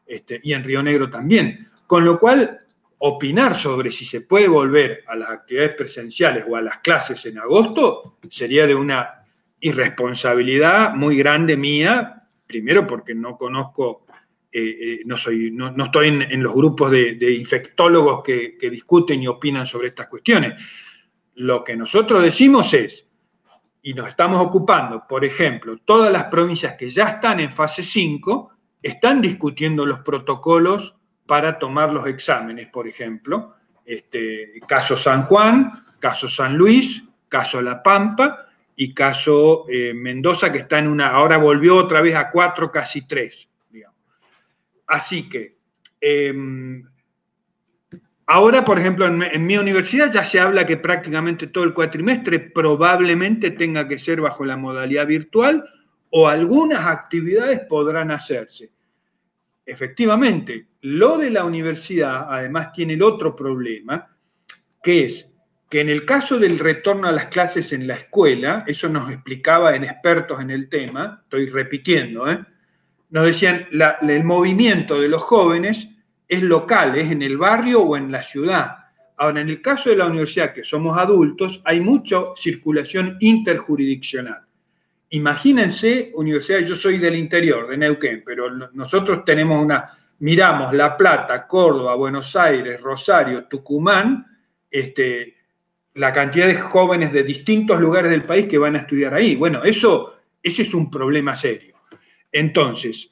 y en Río Negro también. Con lo cual, opinar sobre si se puede volver a las actividades presenciales o a las clases en agosto sería de una irresponsabilidad muy grande mía, primero porque no conozco, no estoy en los grupos de infectólogos que discuten y opinan sobre estas cuestiones. Lo que nosotros decimos es, y nos estamos ocupando, por ejemplo, todas las provincias que ya están en fase 5 están discutiendo los protocolos para tomar los exámenes, por ejemplo, caso San Juan, caso San Luis, caso La Pampa y caso Mendoza, que está ahora volvió otra vez a 4, casi 3, digamos. Así que ahora, por ejemplo, en mi universidad ya se habla que prácticamente todo el cuatrimestre probablemente tenga que ser bajo la modalidad virtual o algunas actividades podrán hacerse. Efectivamente, lo de la universidad además tiene el otro problema, que es que en el caso del retorno a las clases en la escuela, eso nos explicaba en expertos en el tema, estoy repitiendo, nos decían, el movimiento de los jóvenes es local, es en el barrio o en la ciudad. Ahora, en el caso de la universidad, que somos adultos, hay mucha circulación interjurisdiccional. Imagínense, universidad, yo soy del interior, de Neuquén, pero nosotros tenemos miramos La Plata, Córdoba, Buenos Aires, Rosario, Tucumán, la cantidad de jóvenes de distintos lugares del país que van a estudiar ahí. Bueno, ese es un problema serio. Entonces,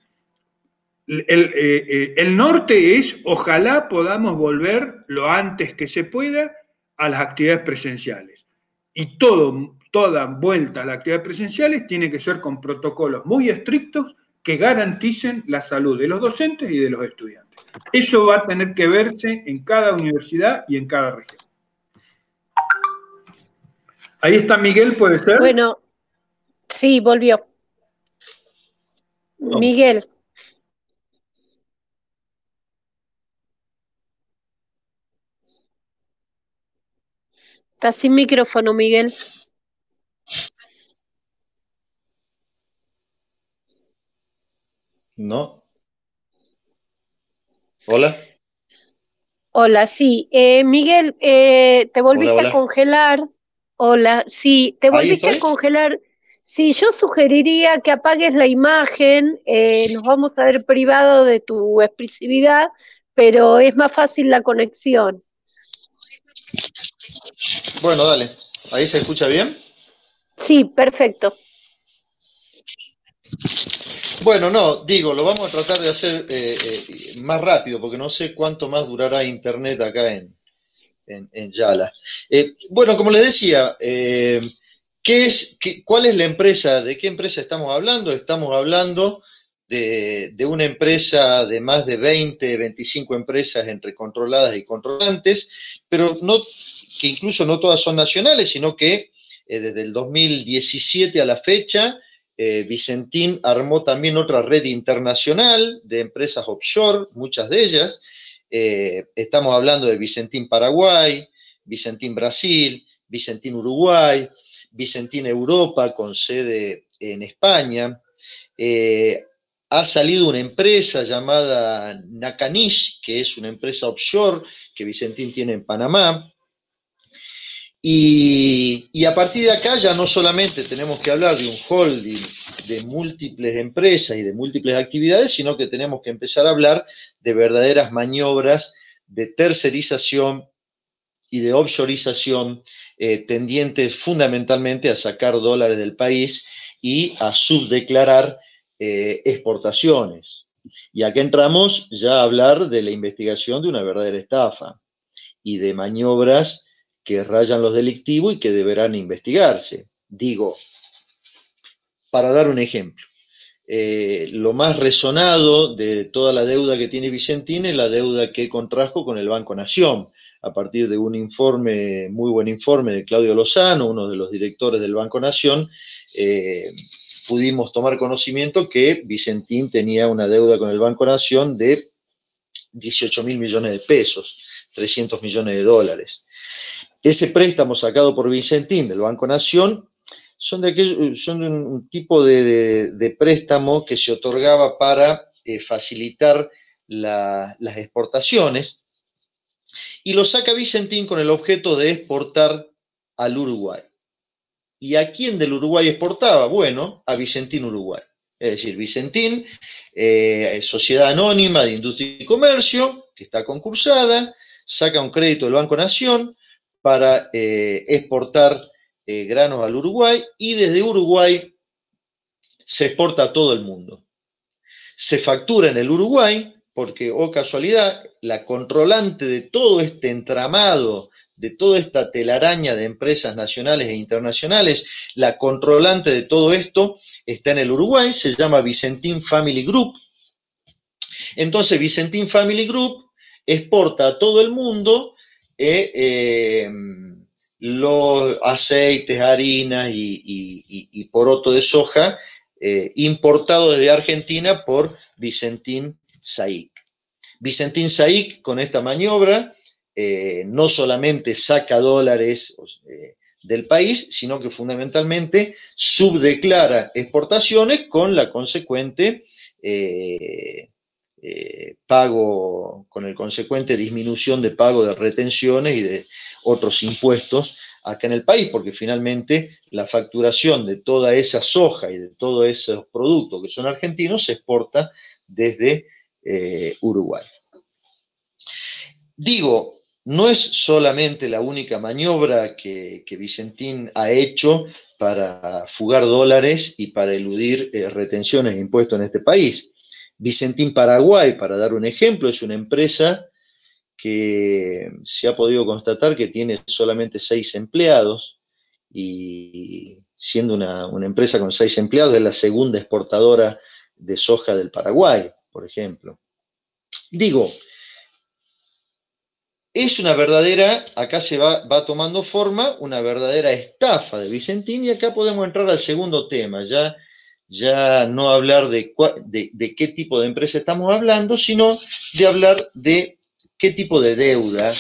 el norte es, ojalá podamos volver lo antes que se pueda a las actividades presenciales. Y toda vuelta a las actividades presenciales tiene que ser con protocolos muy estrictos que garanticen la salud de los docentes y de los estudiantes. Eso va a tener que verse en cada universidad y en cada región. Ahí está Miguel, ¿puede ser? Bueno, sí, volvió. No. Miguel. Está sin micrófono, Miguel. No. Hola. Hola, sí. Miguel, ¿te volviste Hola. a congelar? Hola, sí, ¿te ¿Ahí volviste a estoy? congelar? Sí, yo sugeriría que apagues la imagen, nos vamos a ver privado de tu expresividad, pero es más fácil la conexión. Bueno, dale. ¿Ahí se escucha bien? Sí, perfecto. Bueno, no, digo, lo vamos a tratar de hacer más rápido, porque no sé cuánto más durará internet acá en Yala. Bueno, como les decía, ¿cuál es la empresa? ¿De qué empresa estamos hablando? Estamos hablando de una empresa de más de 20, 25 empresas entre controladas y controlantes, pero que incluso no todas son nacionales, sino que desde el 2017 a la fecha, Vicentín armó también otra red internacional de empresas offshore, muchas de ellas. Estamos hablando de Vicentín Paraguay, Vicentín Brasil, Vicentín Uruguay, Vicentín Europa con sede en España. Ha salido una empresa llamada Nakanish, que es una empresa offshore que Vicentín tiene en Panamá. Y a partir de acá ya no solamente tenemos que hablar de un holding de múltiples empresas y de múltiples actividades, sino que tenemos que empezar a hablar de verdaderas maniobras de tercerización y de offshoreización tendientes fundamentalmente a sacar dólares del país y a subdeclarar exportaciones. Y acá entramos ya a hablar de la investigación de una verdadera estafa y de maniobras que rayan los delictivos y que deberán investigarse. Digo, para dar un ejemplo, lo más resonado de toda la deuda que tiene Vicentín es la deuda que contrajo con el Banco Nación, a partir de un informe, muy buen informe de Claudio Lozano, uno de los directores del Banco Nación, pudimos tomar conocimiento que Vicentín tenía una deuda con el Banco Nación de 18.000 millones de pesos, 300 millones de dólares. Ese préstamo sacado por Vicentín del Banco Nación son de un tipo de préstamo que se otorgaba para facilitar las exportaciones, y lo saca Vicentín con el objeto de exportar al Uruguay. ¿Y a quién del Uruguay exportaba? Bueno, a Vicentín Uruguay. Es decir, Vicentín, sociedad anónima de industria y comercio, que está concursada, saca un crédito del Banco Nación para exportar granos al Uruguay, y desde Uruguay se exporta a todo el mundo. Se factura en el Uruguay porque, oh casualidad, la controlante de todo este entramado, de toda esta telaraña de empresas nacionales e internacionales, la controlante de todo esto está en el Uruguay, se llama Vicentín Family Group. Entonces Vicentín Family Group exporta a todo el mundo los aceites, harinas y poroto de soja importado desde Argentina por Vicentín SAIC. Vicentín SAIC, con esta maniobra, no solamente saca dólares del país, sino que fundamentalmente subdeclara exportaciones con la consecuente pago, con el consecuente disminución de pago de retenciones y de otros impuestos acá en el país, porque finalmente la facturación de toda esa soja y de todos esos productos que son argentinos se exporta desde Uruguay. Digo, no es solamente la única maniobra que Vicentín ha hecho para fugar dólares y para eludir retenciones de impuestos en este país. Vicentín Paraguay, para dar un ejemplo, es una empresa que se ha podido constatar que tiene solamente 6 empleados, y siendo una empresa con 6 empleados es la segunda exportadora de soja del Paraguay, por ejemplo. Digo, es una verdadera, acá se va tomando forma, una verdadera estafa de Vicentín, y acá podemos entrar al segundo tema, ya no hablar de qué tipo de empresa estamos hablando, sino de hablar de qué tipo de deuda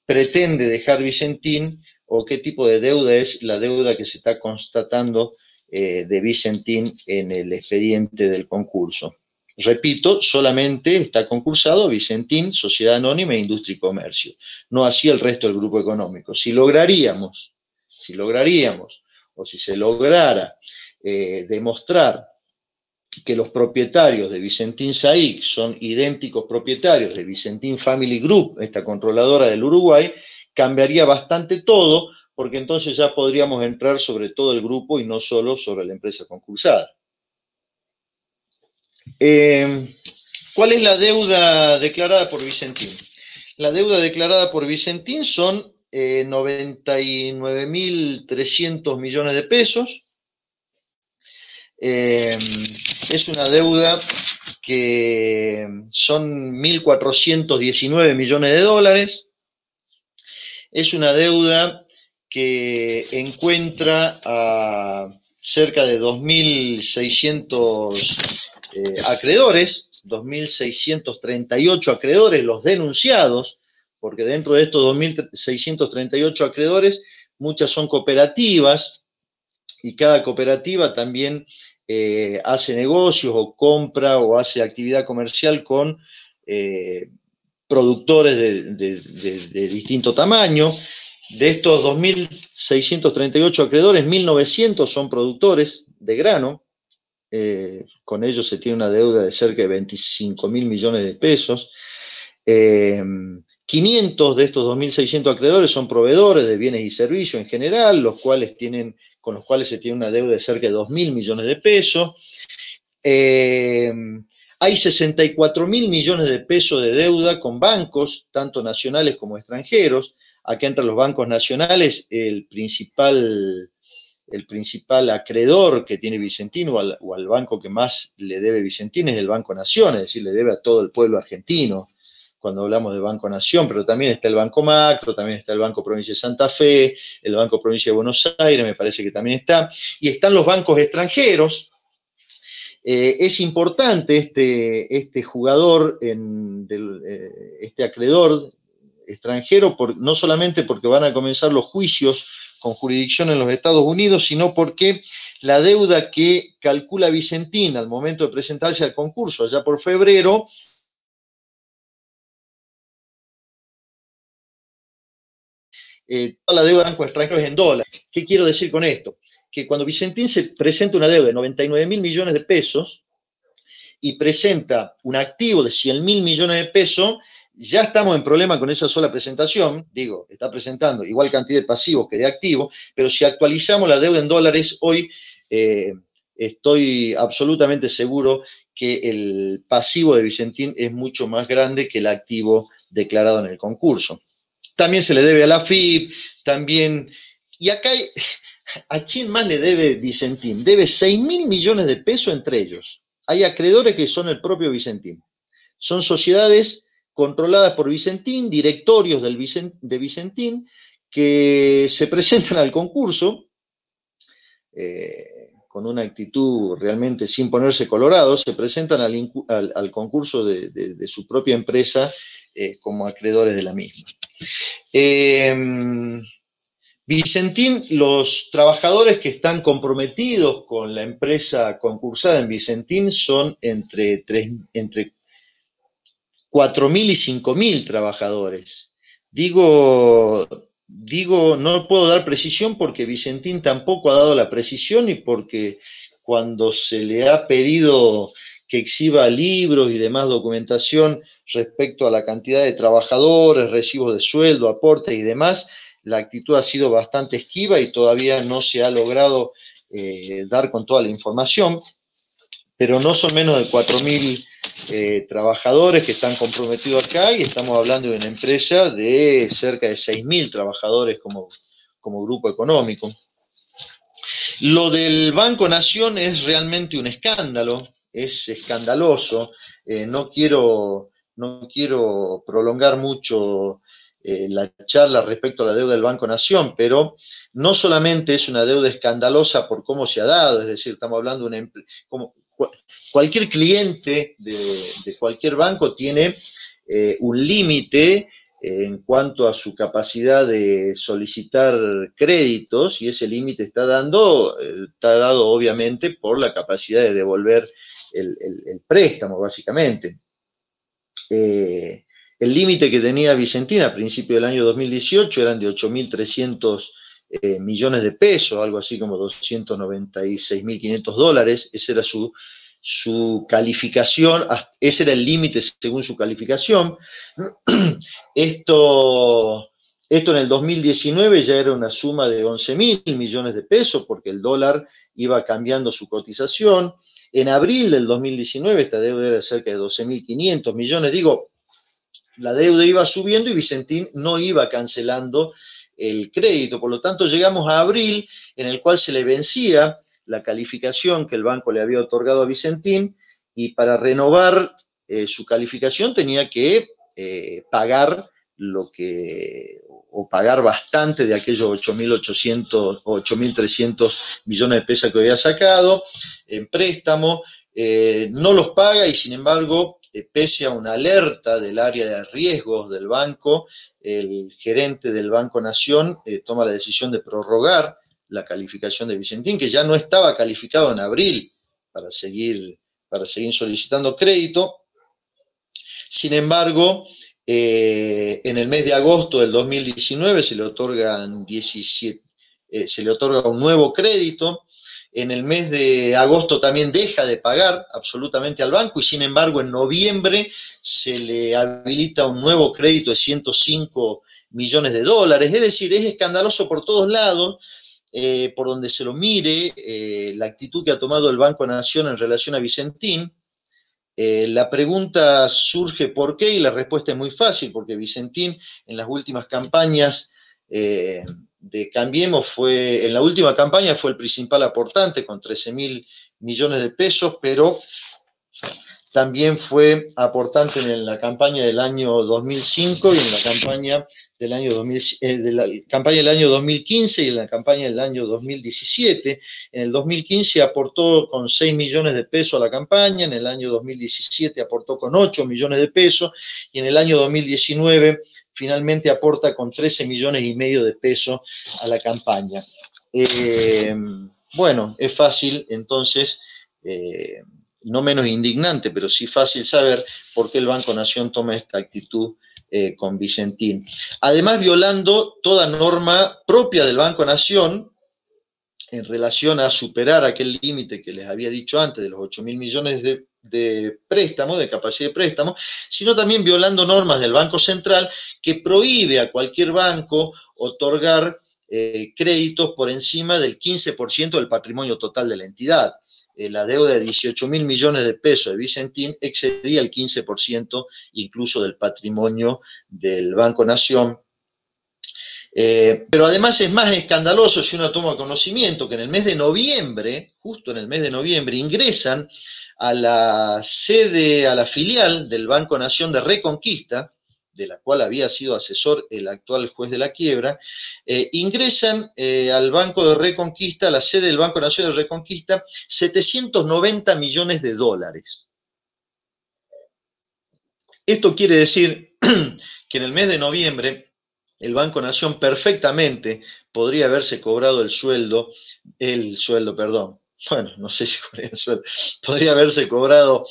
pretende dejar Vicentín, o qué tipo de deuda es la deuda que se está constatando de Vicentín en el expediente del concurso. Repito, solamente está concursado Vicentín, Sociedad Anónima e Industria y Comercio, no así el resto del grupo económico. Si lograríamos, o si se lograra demostrar que los propietarios de Vicentín SAIC son idénticos propietarios de Vicentín Family Group, esta controladora del Uruguay, cambiaría bastante todo, porque entonces ya podríamos entrar sobre todo el grupo y no solo sobre la empresa concursada. ¿Cuál es la deuda declarada por Vicentín? La deuda declarada por Vicentín son 99.300 millones de pesos. Es una deuda que son 1.419 millones de dólares. Es una deuda que encuentra a cerca de 2.600 acreedores, 2.638 acreedores, los denunciados, porque dentro de estos 2.638 acreedores, muchas son cooperativas, y cada cooperativa también hace negocios o compra o hace actividad comercial con productores de distinto tamaño. De estos 2.638 acreedores, 1.900 son productores de grano. Con ellos se tiene una deuda de cerca de 25.000 millones de pesos. 500 de estos 2.600 acreedores son proveedores de bienes y servicios en general, con los cuales se tiene una deuda de cerca de 2.000 millones de pesos. Hay 64.000 millones de pesos de deuda con bancos, tanto nacionales como extranjeros. Acá entre los bancos nacionales, el principal acreedor que tiene Vicentín, o al banco que más le debe Vicentín, es el Banco Nación, es decir, le debe a todo el pueblo argentino cuando hablamos de Banco Nación, pero también está el Banco Macro, también está el Banco Provincia de Santa Fe, el Banco Provincia de Buenos Aires, me parece que también está, y están los bancos extranjeros. Es importante este jugador, este acreedor extranjero, no solamente porque van a comenzar los juicios con jurisdicción en los Estados Unidos, sino porque la deuda que calcula Vicentín al momento de presentarse al concurso, allá por febrero, toda la deuda de bancos extranjeros es en dólares. ¿Qué quiero decir con esto? Que cuando Vicentín se presenta una deuda de 99.000 millones de pesos y presenta un activo de 100.000 millones de pesos, ya estamos en problema con esa sola presentación. Digo, está presentando igual cantidad de pasivos que de activos, pero si actualizamos la deuda en dólares hoy, estoy absolutamente seguro que el pasivo de Vicentín es mucho más grande que el activo declarado en el concurso. También se le debe a la AFIP, también, y acá ¿a quién más le debe Vicentín? Debe 6.000 millones de pesos entre ellos. Hay acreedores que son el propio Vicentín. Son sociedades controladas por Vicentín, directorios de Vicentín, que se presentan al concurso con una actitud realmente sin ponerse colorados, se presentan al concurso de su propia empresa como acreedores de la misma. Vicentín, los trabajadores que están comprometidos con la empresa concursada en Vicentín son entre 4.000 y 5.000 trabajadores. Digo, no puedo dar precisión porque Vicentín tampoco ha dado la precisión, y porque cuando se le ha pedido que exhiba libros y demás documentación respecto a la cantidad de trabajadores, recibos de sueldo, aportes y demás. La actitud ha sido bastante esquiva y todavía no se ha logrado dar con toda la información, pero no son menos de 4.000 trabajadores que están comprometidos acá, y estamos hablando de una empresa de cerca de 6.000 trabajadores como grupo económico. Lo del Banco Nación es realmente un escándalo, es escandaloso. No quiero prolongar mucho la charla respecto a la deuda del Banco Nación, pero no solamente es una deuda escandalosa por cómo se ha dado, es decir, estamos hablando de cualquier cliente de cualquier banco tiene un límite en cuanto a su capacidad de solicitar créditos, y ese límite está dado obviamente por la capacidad de devolver el préstamo, básicamente. El límite que tenía Vicentín a principios del año 2018 eran de 8.300 millones de pesos, algo así como 296.500 dólares. Ese era su calificación, ese era el límite según su calificación. Esto en el 2019 ya era una suma de 11.000 millones de pesos, porque el dólar iba cambiando su cotización. En abril del 2019 esta deuda era cerca de 12.500 millones. Digo, la deuda iba subiendo y Vicentín no iba cancelando el crédito. Por lo tanto, llegamos a abril, en el cual se le vencía la calificación que el banco le había otorgado a Vicentín, y para renovar su calificación tenía que pagar pagar bastante de aquellos 8.800 o 8.300 millones de pesos que había sacado en préstamo. No los paga, y sin embargo, pese a una alerta del área de riesgos del banco, el gerente del Banco Nación toma la decisión de prorrogar la calificación de Vicentín, que ya no estaba calificado en abril para seguir solicitando crédito. Sin embargo, en el mes de agosto del 2019 se le otorga un nuevo crédito. En el mes de agosto también deja de pagar absolutamente al banco, y sin embargo en noviembre se le habilita un nuevo crédito de 105 millones de dólares. Es decir, es escandaloso por todos lados. Por donde se lo mire, la actitud que ha tomado el Banco Nación en relación a Vicentín. La pregunta surge ¿por qué? Y la respuesta es muy fácil, porque Vicentín en las últimas campañas de Cambiemos en la última campaña fue el principal aportante con 13.000 millones de pesos, pero también fue aportante en la campaña del año 2005 y en la campaña del año 2015 y en la campaña del año 2017. En el 2015 aportó con 6 millones de pesos a la campaña, en el año 2017 aportó con 8 millones de pesos, y en el año 2019 finalmente aporta con 13 millones y medio de pesos a la campaña. Bueno, es fácil entonces, no menos indignante, pero sí fácil saber por qué el Banco Nación toma esta actitud con Vicentín. Además, violando toda norma propia del Banco Nación en relación a superar aquel límite que les había dicho antes de los 8.000 millones de préstamos, de capacidad de préstamo, sino también violando normas del Banco Central, que prohíbe a cualquier banco otorgar créditos por encima del 15% del patrimonio total de la entidad. La deuda de 18.000 millones de pesos de Vicentín excedía el 15% incluso del patrimonio del Banco Nación. Pero además es más escandaloso si uno toma conocimiento que en el mes de noviembre, justo en el mes de noviembre, ingresan a la sede, a la filial del Banco Nación de Reconquista, de la cual había sido asesor el actual juez de la quiebra, ingresan al Banco de Reconquista, a la sede del Banco Nación de Reconquista, 790 millones de dólares. Esto quiere decir que en el mes de noviembre el Banco Nación perfectamente podría haberse cobrado podría haberse cobrado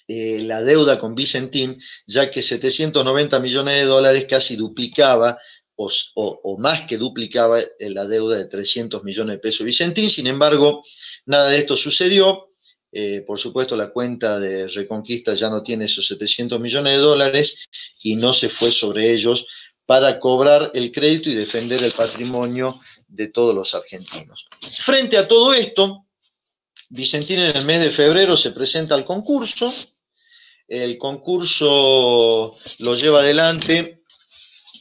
la deuda con Vicentín, ya que 790 millones de dólares casi duplicaba o más que duplicaba la deuda de 300 millones de pesos Vicentín. Sin embargo, nada de esto sucedió. Por supuesto, la cuenta de Reconquista ya no tiene esos 700 millones de dólares y no se fue sobre ellos para cobrar el crédito y defender el patrimonio de todos los argentinos. Frente a todo esto, Vicentín en el mes de febrero se presenta al concurso. El concurso lo lleva adelante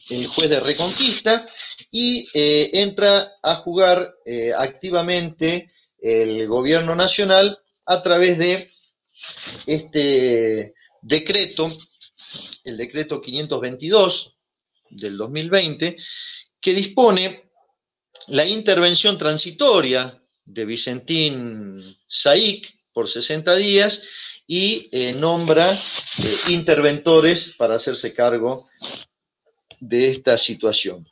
el juez de Reconquista y entra a jugar activamente el gobierno nacional a través de este decreto, el decreto 522 del 2020, que dispone la intervención transitoria de Vicentín Saic por 60 días y nombra interventores para hacerse cargo de esta situación.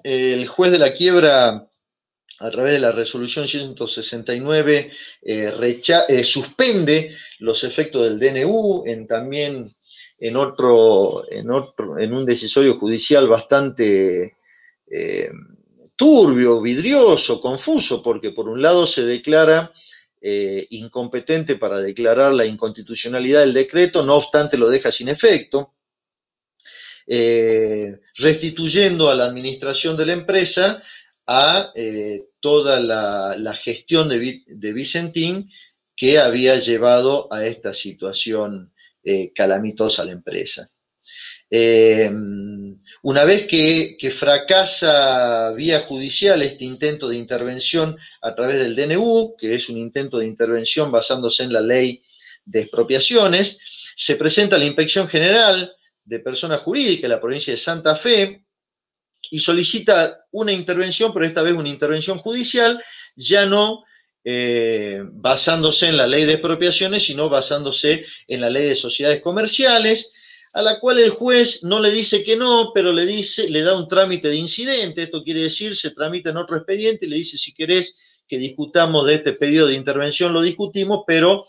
El juez de la quiebra, a través de la resolución 169, suspende los efectos del DNU, también en un decisorio judicial bastante turbio, vidrioso, confuso, porque por un lado se declara incompetente para declarar la inconstitucionalidad del decreto, no obstante lo deja sin efecto, restituyendo a la administración de la empresa a toda la gestión de Vicentín que había llevado a esta situación calamitosa a la empresa. Una vez que fracasa vía judicial este intento de intervención a través del DNU, que es un intento de intervención basándose en la ley de expropiaciones, se presenta a la Inspección General de Personas Jurídicas de la provincia de Santa Fe y solicita una intervención, pero esta vez una intervención judicial, ya no basándose en la ley de expropiaciones, sino basándose en la ley de sociedades comerciales, a la cual el juez no le dice que no, pero le da un trámite de incidente. Esto quiere decir, se tramita en otro expediente y le dice, si querés que discutamos de este pedido de intervención, lo discutimos, pero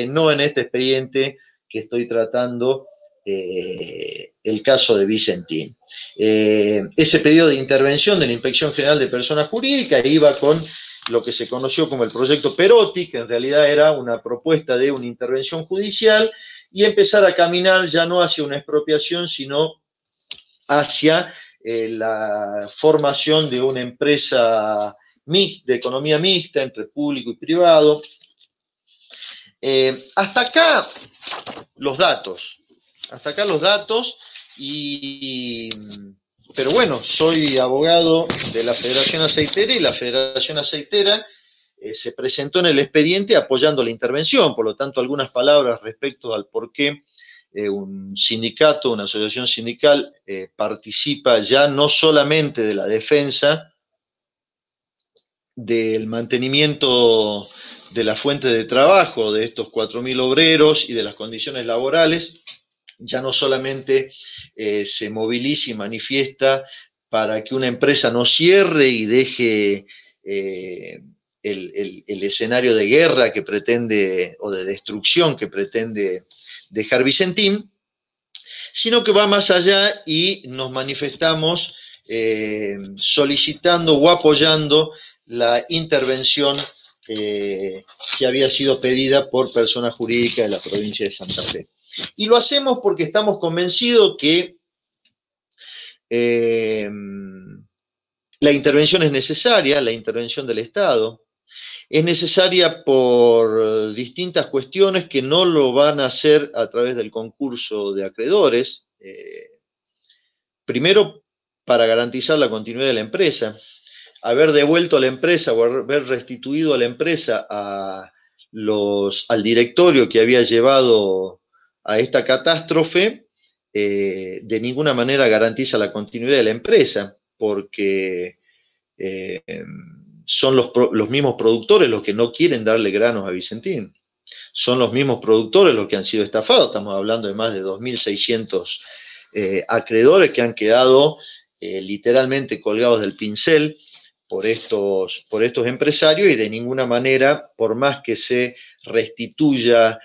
no en este expediente que estoy tratando el caso de Vicentín. Ese pedido de intervención de la Inspección General de Personas Jurídicas iba con lo que se conoció como el proyecto Perotti, que en realidad era una propuesta de una intervención judicial, y empezar a caminar ya no hacia una expropiación, sino hacia la formación de una empresa de economía mixta entre público y privado. Hasta acá los datos. Pero bueno, soy abogado de la Federación Aceitera y la Federación Aceitera se presentó en el expediente apoyando la intervención, por lo tanto algunas palabras respecto al por qué un sindicato, una asociación sindical participa ya no solamente de la defensa del mantenimiento de la fuente de trabajo de estos 4.000 obreros y de las condiciones laborales, ya no solamente se moviliza y manifiesta para que una empresa no cierre y deje el escenario de guerra que pretende, o de destrucción que pretende dejar Vicentín, sino que va más allá y nos manifestamos solicitando o apoyando la intervención que había sido pedida por personas jurídicas de la provincia de Santa Fe. Y lo hacemos porque estamos convencidos que la intervención es necesaria, la intervención del Estado. Es necesaria por distintas cuestiones que no lo van a hacer a través del concurso de acreedores. Primero, para garantizar la continuidad de la empresa. Haber devuelto a la empresa o haber restituido a la empresa al directorio que había llevado a esta catástrofe, de ninguna manera garantiza la continuidad de la empresa, porque son los mismos productores los que no quieren darle granos a Vicentín. Son los mismos productores los que han sido estafados. Estamos hablando de más de 2.600 acreedores que han quedado literalmente colgados del pincel por estos empresarios, y de ninguna manera, por más que se restituya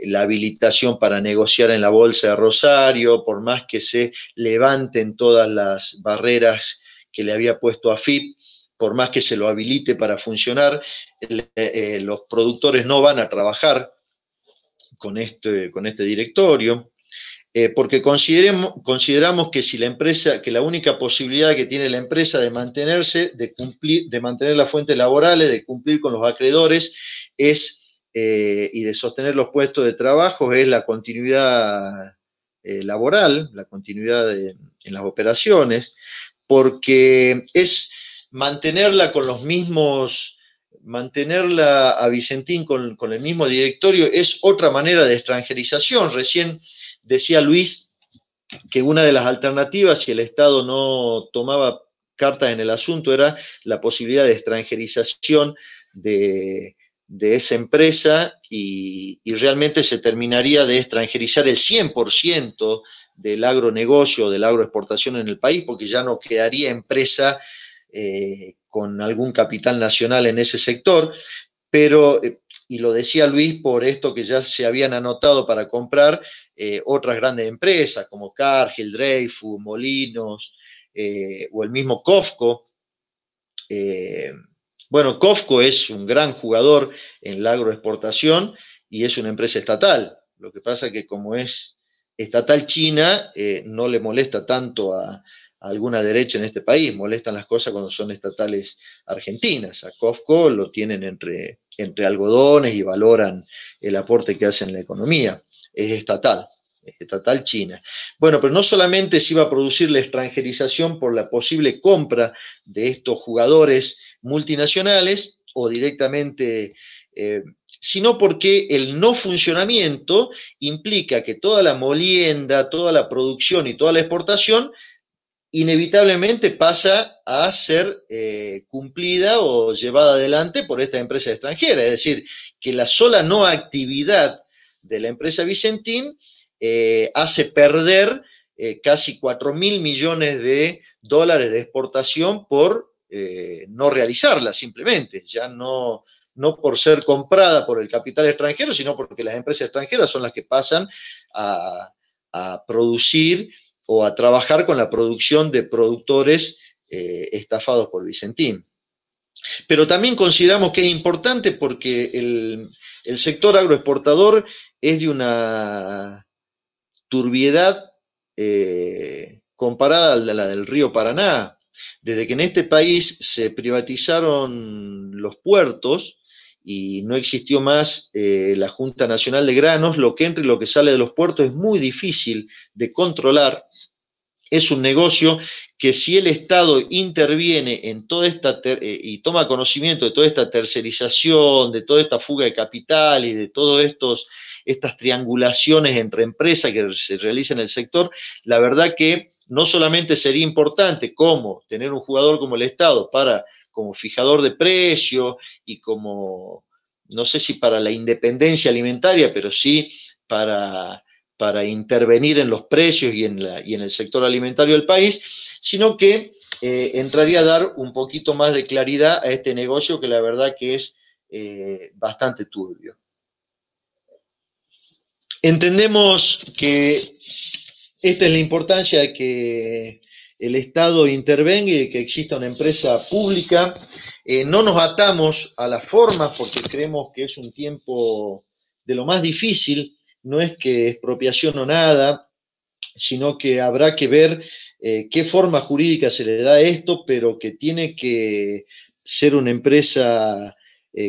la habilitación para negociar en la Bolsa de Rosario, por más que se levanten todas las barreras que le había puesto AFIP por más que se lo habilite para funcionar, los productores no van a trabajar con este directorio. Porque consideramos que si la empresa, que la única posibilidad que tiene la empresa de mantenerse, de mantener las fuentes laborales, de cumplir con los acreedores, y de sostener los puestos de trabajo, es la continuidad laboral, la continuidad en las operaciones, porque es mantenerla con los mismos, mantenerla a Vicentín con el mismo directorio, es otra manera de extranjerización. Recién decía Luis que una de las alternativas, si el Estado no tomaba cartas en el asunto, era la posibilidad de extranjerización de esa empresa y realmente se terminaría de extranjerizar el 100% del agronegocio, de la agroexportación en el país, porque ya no quedaría empresa con algún capital nacional en ese sector. Pero, y lo decía Luis, por esto que ya se habían anotado para comprar otras grandes empresas como Cargill, Dreyfus, Molinos, o el mismo COFCO. Bueno, COFCO es un gran jugador en la agroexportación y es una empresa estatal. Lo que pasa es que como es estatal china, no le molesta tanto a alguna derecha en este país, molestan las cosas cuando son estatales argentinas. A COFCO lo tienen entre algodones y valoran el aporte que hace en la economía. Es estatal china. Bueno, pero no solamente se iba a producir la extranjerización por la posible compra de estos jugadores multinacionales o directamente, sino porque el no funcionamiento implica que toda la molienda, toda la producción y toda la exportación inevitablemente pasa a ser cumplida o llevada adelante por esta empresa extranjera. Es decir, que la sola no actividad de la empresa Vicentín hace perder casi 4.000 millones de dólares de exportación por no realizarla simplemente, ya no por ser comprada por el capital extranjero, sino porque las empresas extranjeras son las que pasan a producir o a trabajar con la producción de productores estafados por Vicentín. Pero también consideramos que es importante porque el sector agroexportador es de una turbiedad comparada a la del río Paraná. Desde que en este país se privatizaron los puertos y no existió más la Junta Nacional de Granos, lo que entra y lo que sale de los puertos es muy difícil de controlar. Es un negocio que si el Estado interviene en toda esta y toma conocimiento de toda esta tercerización, de toda esta fuga de capital y de todas estas triangulaciones entre empresas que se realizan en el sector, la verdad que no solamente sería importante como tener un jugador como el Estado como fijador de precio y como, no sé si para la independencia alimentaria, pero sí para intervenir en los precios y en el sector alimentario del país, sino que entraría a dar un poquito más de claridad a este negocio que la verdad que es bastante turbio. Entendemos que esta es la importancia de que el Estado intervenga y de que exista una empresa pública. No nos atamos a las formas porque creemos que es un tiempo de lo más difícil. No es que expropiación o nada, sino que habrá que ver qué forma jurídica se le da a esto, pero que tiene que ser una empresa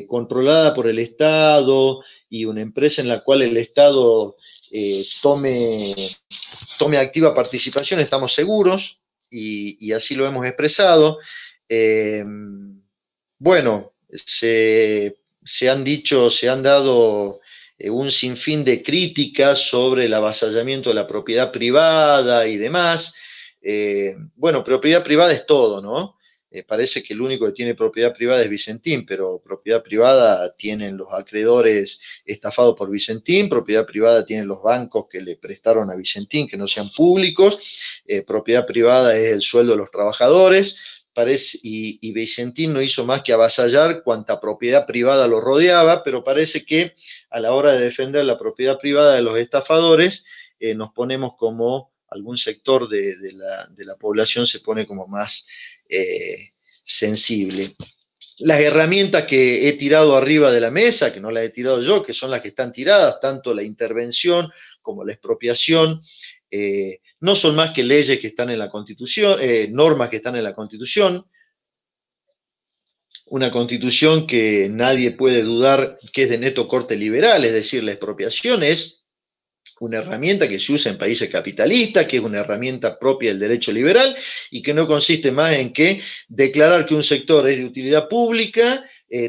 controlada por el Estado y una empresa en la cual el Estado tome activa participación, estamos seguros, y así lo hemos expresado. Bueno, se han dado un sinfín de críticas sobre el avasallamiento de la propiedad privada y demás. Bueno, propiedad privada es todo, ¿no? Parece que el único que tiene propiedad privada es Vicentín, pero propiedad privada tienen los acreedores estafados por Vicentín, propiedad privada tienen los bancos que le prestaron a Vicentín, que no sean públicos, propiedad privada es el sueldo de los trabajadores, y Vicentín no hizo más que avasallar cuanta propiedad privada lo rodeaba, pero parece que a la hora de defender la propiedad privada de los estafadores, nos ponemos como algún sector de la población se pone como más sensible. Las herramientas que he tirado arriba de la mesa, que no las he tirado yo, que son las que están tiradas, tanto la intervención como la expropiación, no son más que leyes que están en la Constitución, normas que están en la Constitución, una Constitución que nadie puede dudar que es de neto corte liberal, es decir, la expropiación es una herramienta que se usa en países capitalistas, que es una herramienta propia del derecho liberal y que no consiste más en que declarar que un sector es de utilidad pública,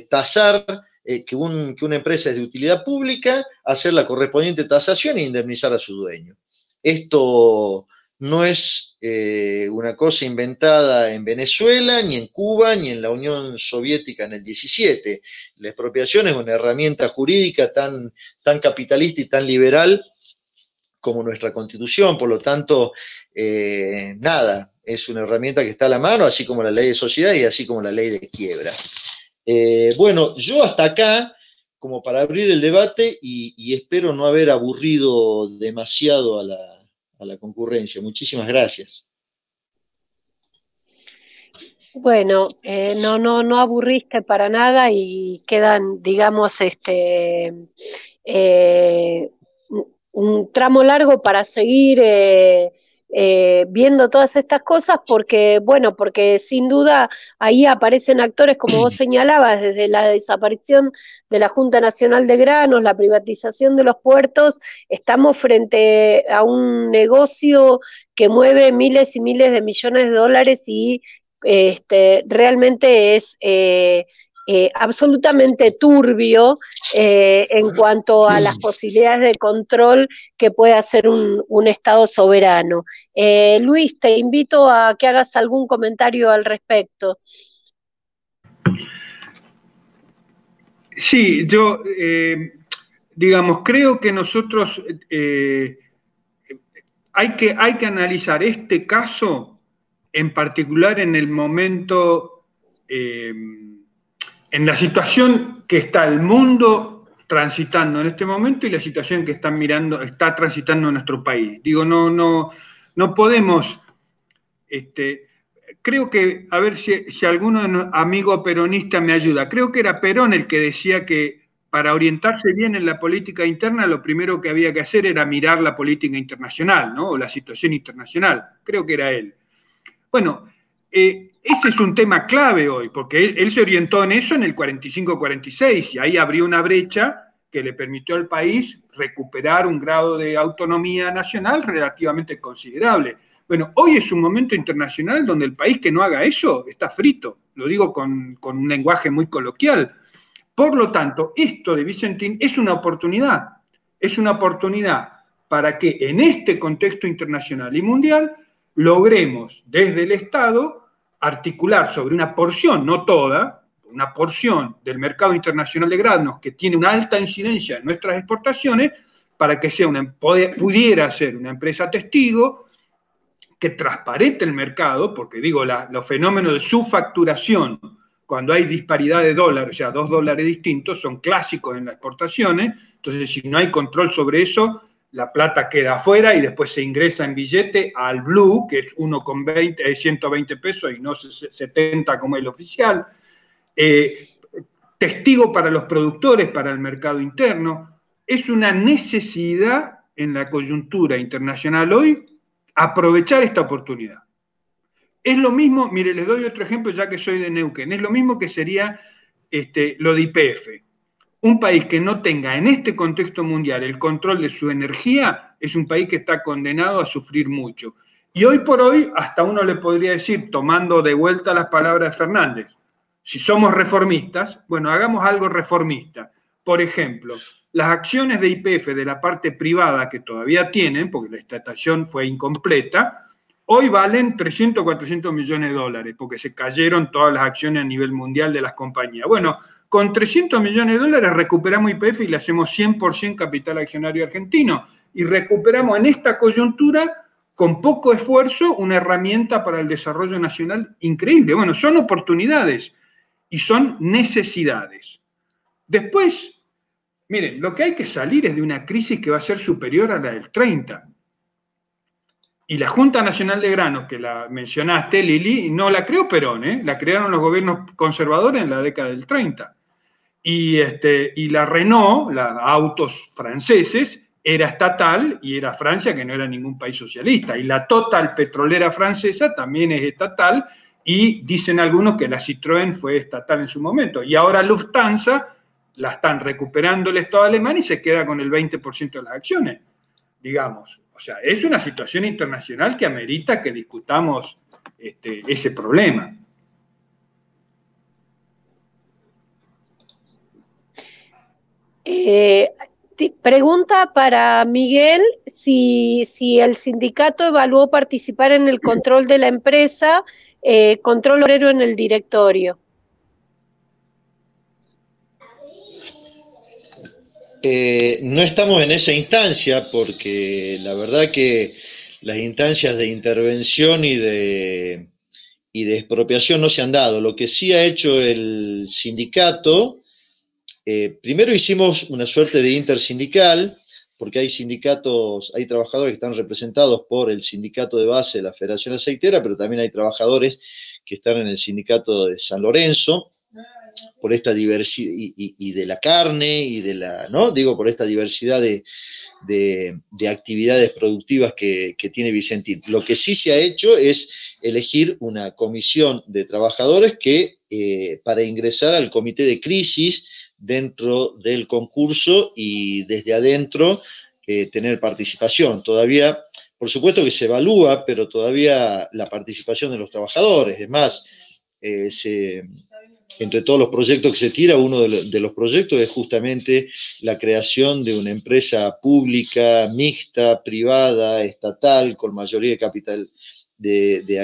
tasar que una empresa es de utilidad pública, hacer la correspondiente tasación e indemnizar a su dueño. Esto no es una cosa inventada en Venezuela, ni en Cuba, ni en la Unión Soviética en el 17. La expropiación es una herramienta jurídica tan capitalista y tan liberal como nuestra Constitución, por lo tanto, nada, es una herramienta que está a la mano, así como la ley de sociedad y así como la ley de quiebra. Bueno, yo hasta acá, como para abrir el debate, y espero no haber aburrido demasiado a la concurrencia. Muchísimas gracias. Bueno, no aburriste para nada y quedan, digamos, un tramo largo para seguir viendo todas estas cosas porque sin duda ahí aparecen actores, como vos señalabas, desde la desaparición de la Junta Nacional de Granos, la privatización de los puertos, estamos frente a un negocio que mueve miles y miles de millones de dólares y realmente es absolutamente turbio en cuanto a las posibilidades de control que puede hacer un Estado soberano. Luis, te invito a que hagas algún comentario al respecto. Sí, yo, digamos, creo que nosotros hay que analizar este caso en particular en el momento, en la situación que está el mundo transitando en este momento y la situación que está transitando nuestro país. Digo, no podemos, creo que, a ver si alguno de los amigos peronistas me ayuda, creo que era Perón el que decía que para orientarse bien en la política interna, lo primero que había que hacer era mirar la política internacional, ¿no? O la situación internacional, creo que era él. Bueno, ese es un tema clave hoy, porque él se orientó en eso en el 45-46 y ahí abrió una brecha que le permitió al país recuperar un grado de autonomía nacional relativamente considerable. Bueno, hoy es un momento internacional donde el país que no haga eso está frito, lo digo con un lenguaje muy coloquial. Por lo tanto, esto de Vicentín es una oportunidad para que en este contexto internacional y mundial logremos desde el Estado articular sobre una porción, no toda, una porción del mercado internacional de granos que tiene una alta incidencia en nuestras exportaciones para que sea pudiera ser una empresa testigo que transparente el mercado, porque digo, los fenómenos de subfacturación, cuando hay disparidad de dólares, o sea, $2 distintos, son clásicos en las exportaciones, entonces si no hay control sobre eso, la plata queda afuera y después se ingresa en billete al blue, que es 1,120 pesos y no 70 como el oficial. Testigo para los productores, para el mercado interno. Es una necesidad en la coyuntura internacional hoy aprovechar esta oportunidad. Es lo mismo, mire, les doy otro ejemplo ya que soy de Neuquén, es lo mismo que sería lo de YPF. Un país que no tenga en este contexto mundial el control de su energía es un país que está condenado a sufrir mucho. Y hoy por hoy, hasta uno le podría decir, tomando de vuelta las palabras de Fernández, si somos reformistas, bueno, hagamos algo reformista. Por ejemplo, las acciones de YPF de la parte privada que todavía tienen, porque la estatación fue incompleta, hoy valen 300, 400 millones de dólares, porque se cayeron todas las acciones a nivel mundial de las compañías. Bueno, con 300 millones de dólares recuperamos YPF y le hacemos 100% capital accionario argentino. Y recuperamos en esta coyuntura, con poco esfuerzo, una herramienta para el desarrollo nacional increíble. Bueno, son oportunidades y son necesidades. Después, miren, lo que hay que salir es de una crisis que va a ser superior a la del 30. Y la Junta Nacional de Granos, que la mencionaste, Lili, no la creó Perón, la crearon los gobiernos conservadores en la década del 30. Y la Renault, los autos franceses, era estatal y era Francia, que no era ningún país socialista. Y la Total petrolera francesa también es estatal, y dicen algunos que la Citroën fue estatal en su momento. Y ahora Lufthansa la están recuperando el Estado alemán y se queda con el 20% de las acciones, digamos. O sea, es una situación internacional que amerita que discutamos ese problema. Pregunta para Miguel si el sindicato evaluó participar en el control de la empresa, control obrero en el directorio. No estamos en esa instancia porque la verdad que las instancias de intervención y de expropiación no se han dado. Lo que sí ha hecho el sindicato, primero hicimos una suerte de intersindical, porque hay sindicatos, hay trabajadores que están representados por el sindicato de base de la Federación Aceitera, pero también hay trabajadores que están en el sindicato de San Lorenzo, por esta diversidad, y de la carne, y de la, ¿no? Digo, por esta diversidad de actividades productivas que tiene Vicentín. Lo que sí se ha hecho es elegir una comisión de trabajadores que, para ingresar al comité de crisis dentro del concurso y desde adentro tener participación. Todavía, por supuesto que se evalúa, pero todavía la participación de los trabajadores. Es más, entre todos los proyectos que se tira, uno de los proyectos es justamente la creación de una empresa pública, mixta, privada, estatal, con mayoría de capital de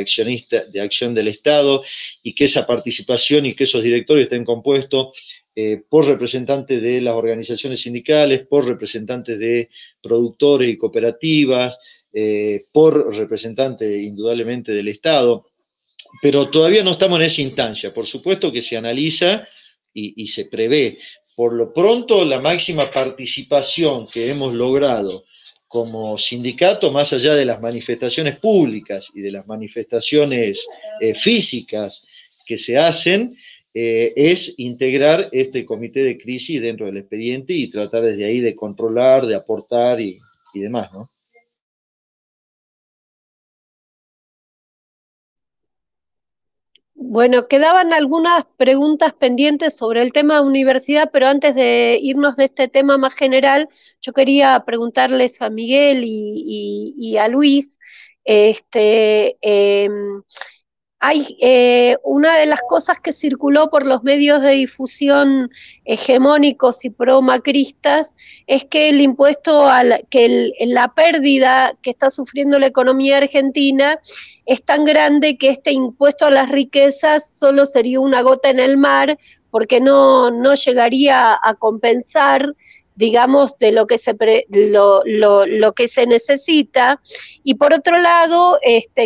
acción del Estado, y que esa participación y que esos directorios estén compuestos por representantes de las organizaciones sindicales, por representantes de productores y cooperativas, por representantes indudablemente del Estado. Pero todavía no estamos en esa instancia. Por supuesto que se analiza y se prevé. Por lo pronto, la máxima participación que hemos logrado como sindicato, más allá de las manifestaciones públicas y de las manifestaciones físicas que se hacen, es integrar este comité de crisis dentro del expediente y tratar desde ahí de controlar, de aportar y demás, ¿no? Bueno, quedaban algunas preguntas pendientes sobre el tema universidad, pero antes de irnos de este tema más general, yo quería preguntarles a Miguel y a Luis, hay una de las cosas que circuló por los medios de difusión hegemónicos y pro-macristas es que el impuesto, la pérdida que está sufriendo la economía argentina es tan grande que este impuesto a las riquezas solo sería una gota en el mar, porque no llegaría a compensar, digamos, de lo que se necesita. Y por otro lado,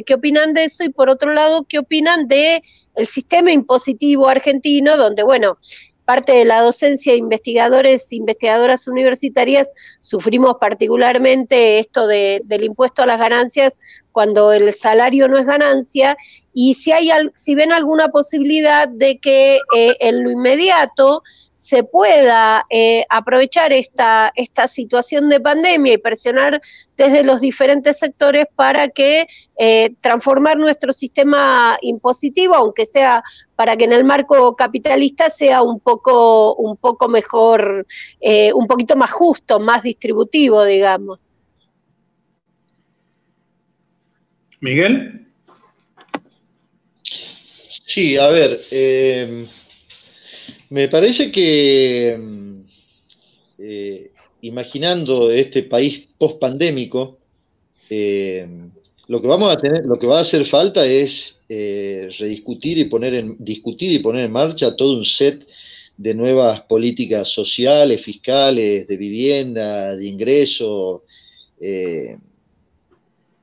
¿qué opinan de eso? Y por otro lado, ¿qué opinan de el sistema impositivo argentino, donde, bueno, parte de la docencia de investigadores e investigadoras universitarias sufrimos particularmente esto del impuesto a las ganancias cuando el salario no es ganancia, y si ven alguna posibilidad de que en lo inmediato se pueda aprovechar esta situación de pandemia y presionar desde los diferentes sectores para que transformar nuestro sistema impositivo, aunque sea para que en el marco capitalista sea un poco mejor, un poquito más justo, más distributivo, digamos. Miguel. Sí, a ver, me parece que imaginando este país post-pandémico, lo que vamos a tener, lo que va a hacer falta es discutir y poner en marcha todo un set de nuevas políticas sociales, fiscales, de vivienda, de ingreso.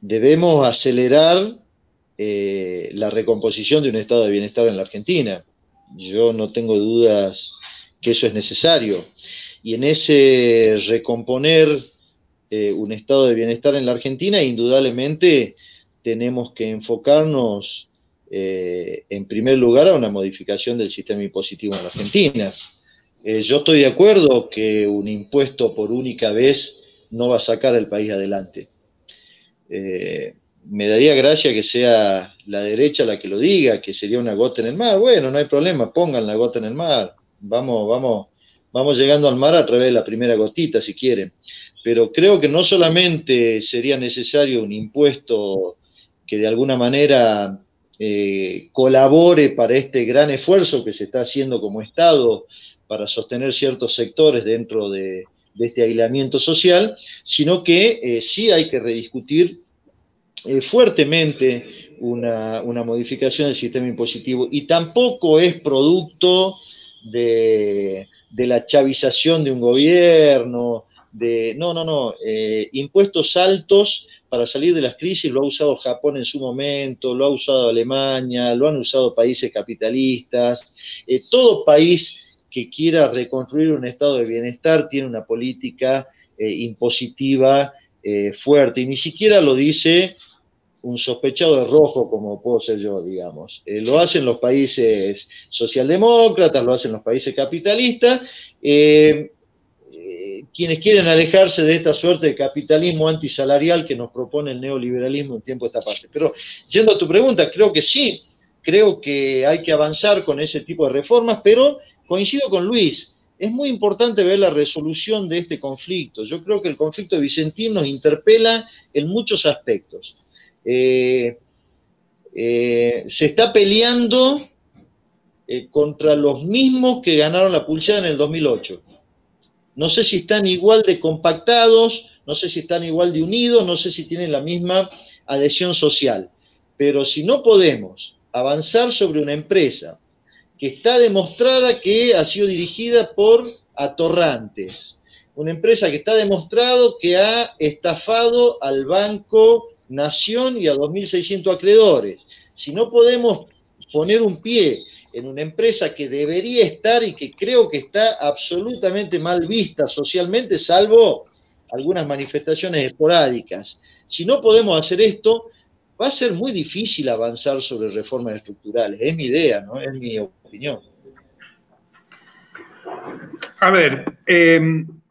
Debemos acelerar la recomposición de un estado de bienestar en la Argentina. Yo no tengo dudas que eso es necesario. Y en ese recomponer un estado de bienestar en la Argentina, e indudablemente tenemos que enfocarnos en primer lugar a una modificación del sistema impositivo en la Argentina. Yo estoy de acuerdo que un impuesto por única vez no va a sacar al país adelante. Me daría gracia que sea la derecha la que lo diga, que sería una gota en el mar. Bueno, no hay problema, pongan la gota en el mar. Vamos llegando al mar a través de la primera gotita, si quieren. Pero creo que no solamente sería necesario un impuesto que de alguna manera colabore para este gran esfuerzo que se está haciendo como Estado para sostener ciertos sectores dentro de este aislamiento social, sino que sí hay que rediscutir fuertemente una modificación del sistema impositivo, y tampoco es producto de la chavización de un gobierno, impuestos altos para salir de las crisis lo ha usado Japón en su momento, lo ha usado Alemania, lo han usado países capitalistas. Todo país que quiera reconstruir un estado de bienestar tiene una política impositiva fuerte, y ni siquiera lo dice un sospechado de rojo como puedo ser yo, digamos. Lo hacen los países socialdemócratas, lo hacen los países capitalistas, quienes quieren alejarse de esta suerte de capitalismo antisalarial que nos propone el neoliberalismo en tiempo de esta parte. Pero, yendo a tu pregunta, creo que sí, creo que hay que avanzar con ese tipo de reformas, pero coincido con Luis, es muy importante ver la resolución de este conflicto. Yo creo que el conflicto de Vicentín nos interpela en muchos aspectos. Se está peleando contra los mismos que ganaron la pulseada en el 2008. No sé si están igual de compactados, no sé si están igual de unidos, no sé si tienen la misma adhesión social. Pero si no podemos avanzar sobre una empresa que está demostrada que ha sido dirigida por atorrantes, una empresa que está demostrado que ha estafado al Banco Nación y a 2.600 acreedores, si no podemos poner un pie en una empresa que debería estar y que creo que está absolutamente mal vista socialmente, salvo algunas manifestaciones esporádicas, si no podemos hacer esto, va a ser muy difícil avanzar sobre reformas estructurales. Es mi idea, ¿no? Es mi opinión. A ver,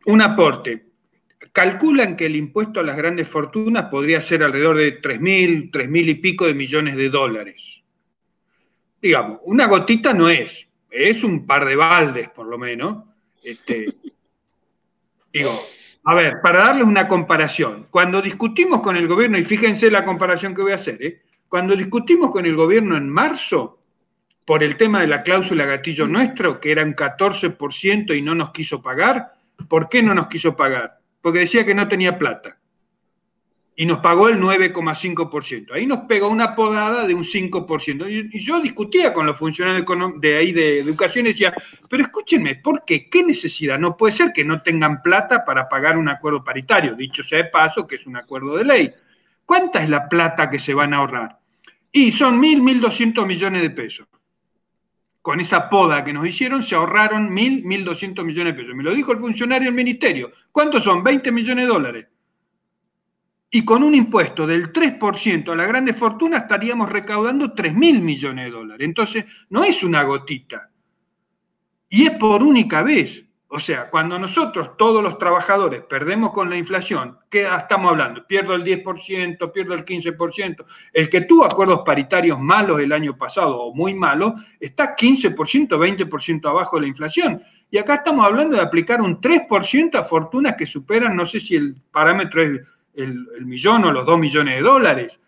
un aporte. Calculan que el impuesto a las grandes fortunas podría ser alrededor de 3.000 y pico de millones de dólares. Digamos, una gotita no es un par de baldes por lo menos. Digo, a ver, para darles una comparación, cuando discutimos con el gobierno, y fíjense la comparación que voy a hacer, cuando discutimos con el gobierno en marzo, por el tema de la cláusula gatillo nuestro, que era un 14% y no nos quiso pagar, ¿por qué no nos quiso pagar? Porque decía que no tenía plata. Y nos pagó el 9,5%. Ahí nos pegó una podada de un 5%. Y yo discutía con los funcionarios de ahí de educación y decía, pero escúchenme, ¿por qué? ¿Qué necesidad? No puede ser que no tengan plata para pagar un acuerdo paritario, dicho sea de paso que es un acuerdo de ley. ¿Cuánta es la plata que se van a ahorrar? Y son 1.200 millones de pesos. Con esa poda que nos hicieron, se ahorraron 1.200 millones de pesos. Me lo dijo el funcionario del ministerio. ¿Cuántos son? 20 millones de dólares. Y con un impuesto del 3% a la grande fortuna estaríamos recaudando 3.000 millones de dólares. Entonces, no es una gotita. Y es por única vez. O sea, cuando nosotros, todos los trabajadores, perdemos con la inflación, ¿qué estamos hablando? Pierdo el 10%, pierdo el 15%. El que tuvo acuerdos paritarios malos el año pasado, o muy malos, está 15%, 20% abajo de la inflación. Y acá estamos hablando de aplicar un 3% a fortunas que superan, no sé si el parámetro es el millón o los 2 millones de dólares.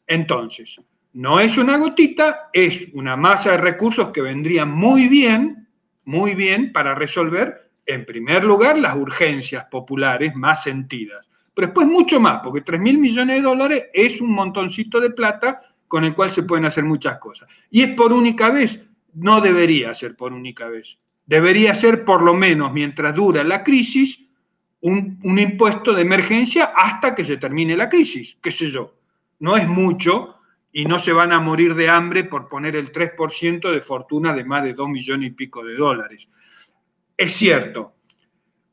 Entonces, no es una gotita, es una masa de recursos que vendrían muy bien para resolver, en primer lugar, las urgencias populares más sentidas. Pero después mucho más, porque 3.000 millones de dólares es un montoncito de plata con el cual se pueden hacer muchas cosas. Y es por única vez, no debería ser por única vez. Debería ser por lo menos, mientras dura la crisis, un impuesto de emergencia hasta que se termine la crisis, qué sé yo. No es mucho, y no se van a morir de hambre por poner el 3% de fortuna de más de 2 millones y pico de dólares. Es cierto,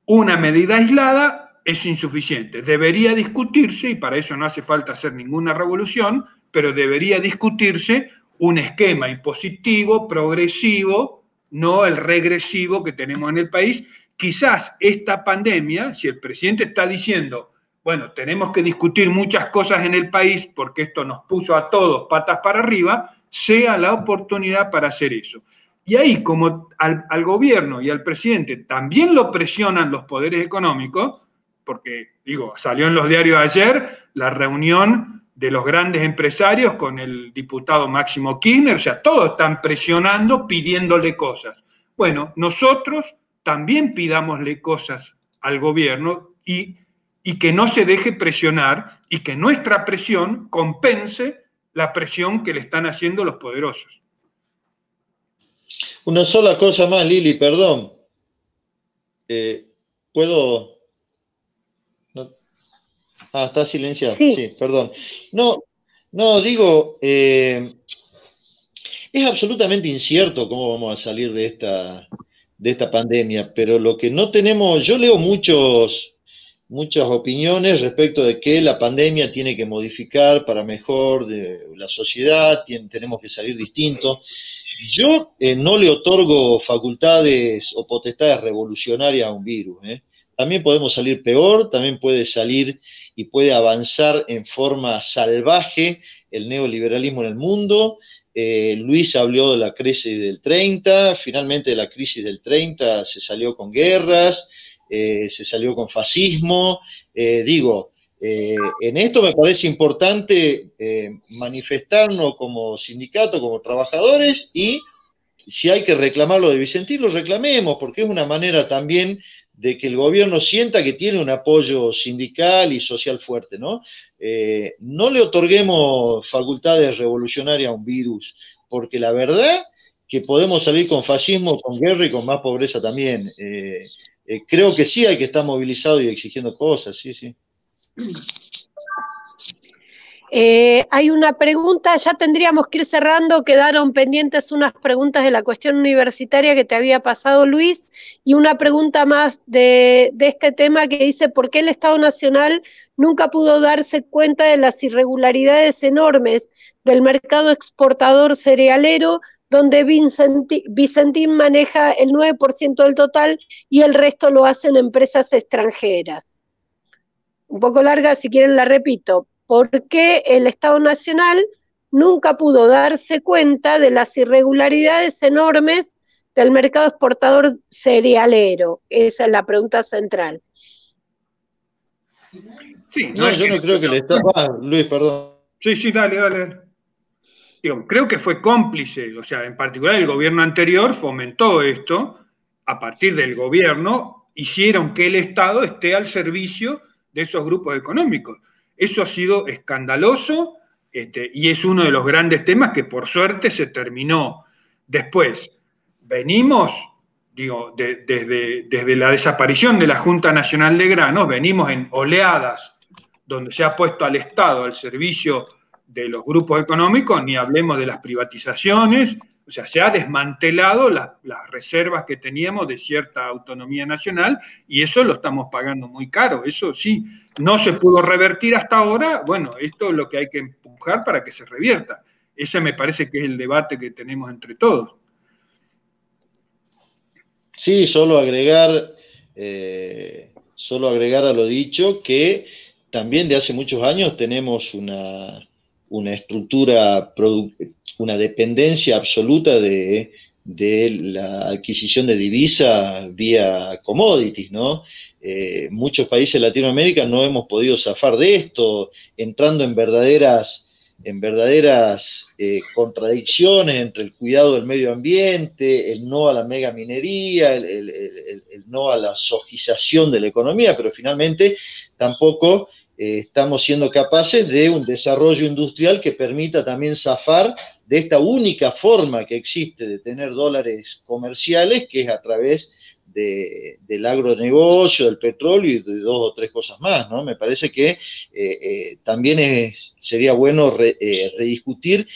una medida aislada es insuficiente. Debería discutirse, y para eso no hace falta hacer ninguna revolución, pero debería discutirse un esquema impositivo, progresivo, no el regresivo que tenemos en el país. Quizás esta pandemia, si el presidente está diciendo, bueno, tenemos que discutir muchas cosas en el país porque esto nos puso a todos patas para arriba, sea la oportunidad para hacer eso. Y ahí, como al gobierno y al presidente también lo presionan los poderes económicos, porque, digo, salió en los diarios ayer la reunión de los grandes empresarios con el diputado Máximo Kirchner, o sea, todos están presionando, pidiéndole cosas. Bueno, nosotros también pidámosle cosas al gobierno y que no se deje presionar y que nuestra presión compense la presión que le están haciendo los poderosos. Una sola cosa más, Lili, perdón. ¿Puedo? No. Ah, está silenciado. Sí, sí perdón. No, digo, es absolutamente incierto cómo vamos a salir de esta pandemia, pero lo que no tenemos, yo leo muchas opiniones respecto de que la pandemia tiene que modificar para mejor de la sociedad, tenemos que salir distintos. Yo no le otorgo facultades o potestades revolucionarias a un virus. También podemos salir peor, también puede salir y puede avanzar en forma salvaje el neoliberalismo en el mundo. Luis habló de la crisis del 30, finalmente de la crisis del 30 se salió con guerras, se salió con fascismo. En esto me parece importante manifestarnos como sindicato, como trabajadores, y si hay que reclamar lo de Vicentín, lo reclamemos, porque es una manera también de que el gobierno sienta que tiene un apoyo sindical y social fuerte, ¿no? No le otorguemos facultades revolucionarias a un virus, porque la verdad que podemos salir con fascismo, con guerra y con más pobreza también. Creo que sí hay que estar movilizado y exigiendo cosas, sí. Hay una pregunta, ya tendríamos que ir cerrando, quedaron pendientes unas preguntas de la cuestión universitaria que te había pasado, Luis, y una pregunta más de este tema que dice, ¿por qué el Estado Nacional nunca pudo darse cuenta de las irregularidades enormes del mercado exportador cerealero, donde Vicentín maneja el 9% del total y el resto lo hacen empresas extranjeras? Un poco larga, si quieren la repito. ¿Por qué el Estado Nacional nunca pudo darse cuenta de las irregularidades enormes del mercado exportador cerealero? Esa es la pregunta central. Sí, no, yo no creo que el Estado... Luis, perdón. Sí, dale. Digo, creo que fue cómplice, o sea, en particular el gobierno anterior fomentó esto, a partir del gobierno hicieron que el Estado esté al servicio de esos grupos económicos. Eso ha sido escandaloso y es uno de los grandes temas que por suerte se terminó. Después, venimos, desde la desaparición de la Junta Nacional de Granos, venimos en oleadas donde se ha puesto al Estado al servicio de los grupos económicos, ni hablemos de las privatizaciones, o sea, se ha desmantelado las reservas que teníamos de cierta autonomía nacional y eso lo estamos pagando muy caro. Eso sí, no se pudo revertir hasta ahora. Bueno, esto es lo que hay que empujar para que se revierta. Ese me parece que es el debate que tenemos entre todos. Sí, solo agregar a lo dicho que también de hace muchos años tenemos una estructura, una dependencia absoluta de la adquisición de divisa vía commodities, ¿no? Muchos países de Latinoamérica no hemos podido zafar de esto, entrando en verdaderas contradicciones entre el cuidado del medio ambiente, el no a la megaminería, el no a la sojización de la economía, pero finalmente tampoco estamos siendo capaces de un desarrollo industrial que permita también zafar de esta única forma que existe de tener dólares comerciales, que es a través del agronegocio, del petróleo y de 2 o 3 cosas más, ¿no? Me parece que también sería bueno rediscutir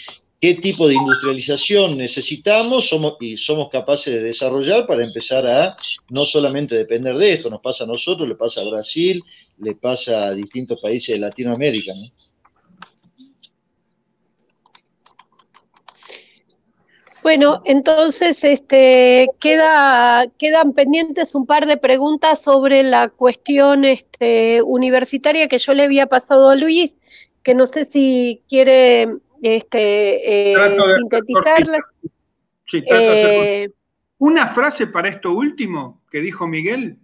qué tipo de industrialización necesitamos y somos capaces de desarrollar para empezar a no solamente depender de esto. Nos pasa a nosotros, le pasa a Brasil, le pasa a distintos países de Latinoamérica, ¿no? Bueno, entonces quedan pendientes un par de preguntas sobre la cuestión universitaria que yo le había pasado a Luis, que no sé si quiere sintetizarlas. Sí, trato de hacer una frase para esto último que dijo Miguel,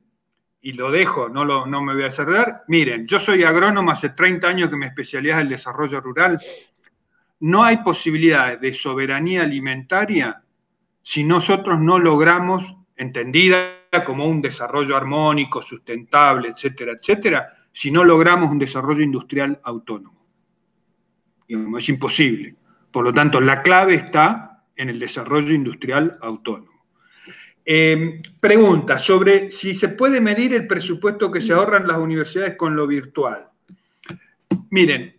y lo dejo, no me voy a cerrar. Miren, yo soy agrónomo, hace 30 años que me especializo en el desarrollo rural. No hay posibilidades de soberanía alimentaria si nosotros no logramos, entendida como un desarrollo armónico, sustentable, etcétera, etcétera, si no logramos un desarrollo industrial autónomo. Es imposible. Por lo tanto, la clave está en el desarrollo industrial autónomo. Pregunta sobre si se puede medir el presupuesto que se ahorran las universidades con lo virtual. Miren,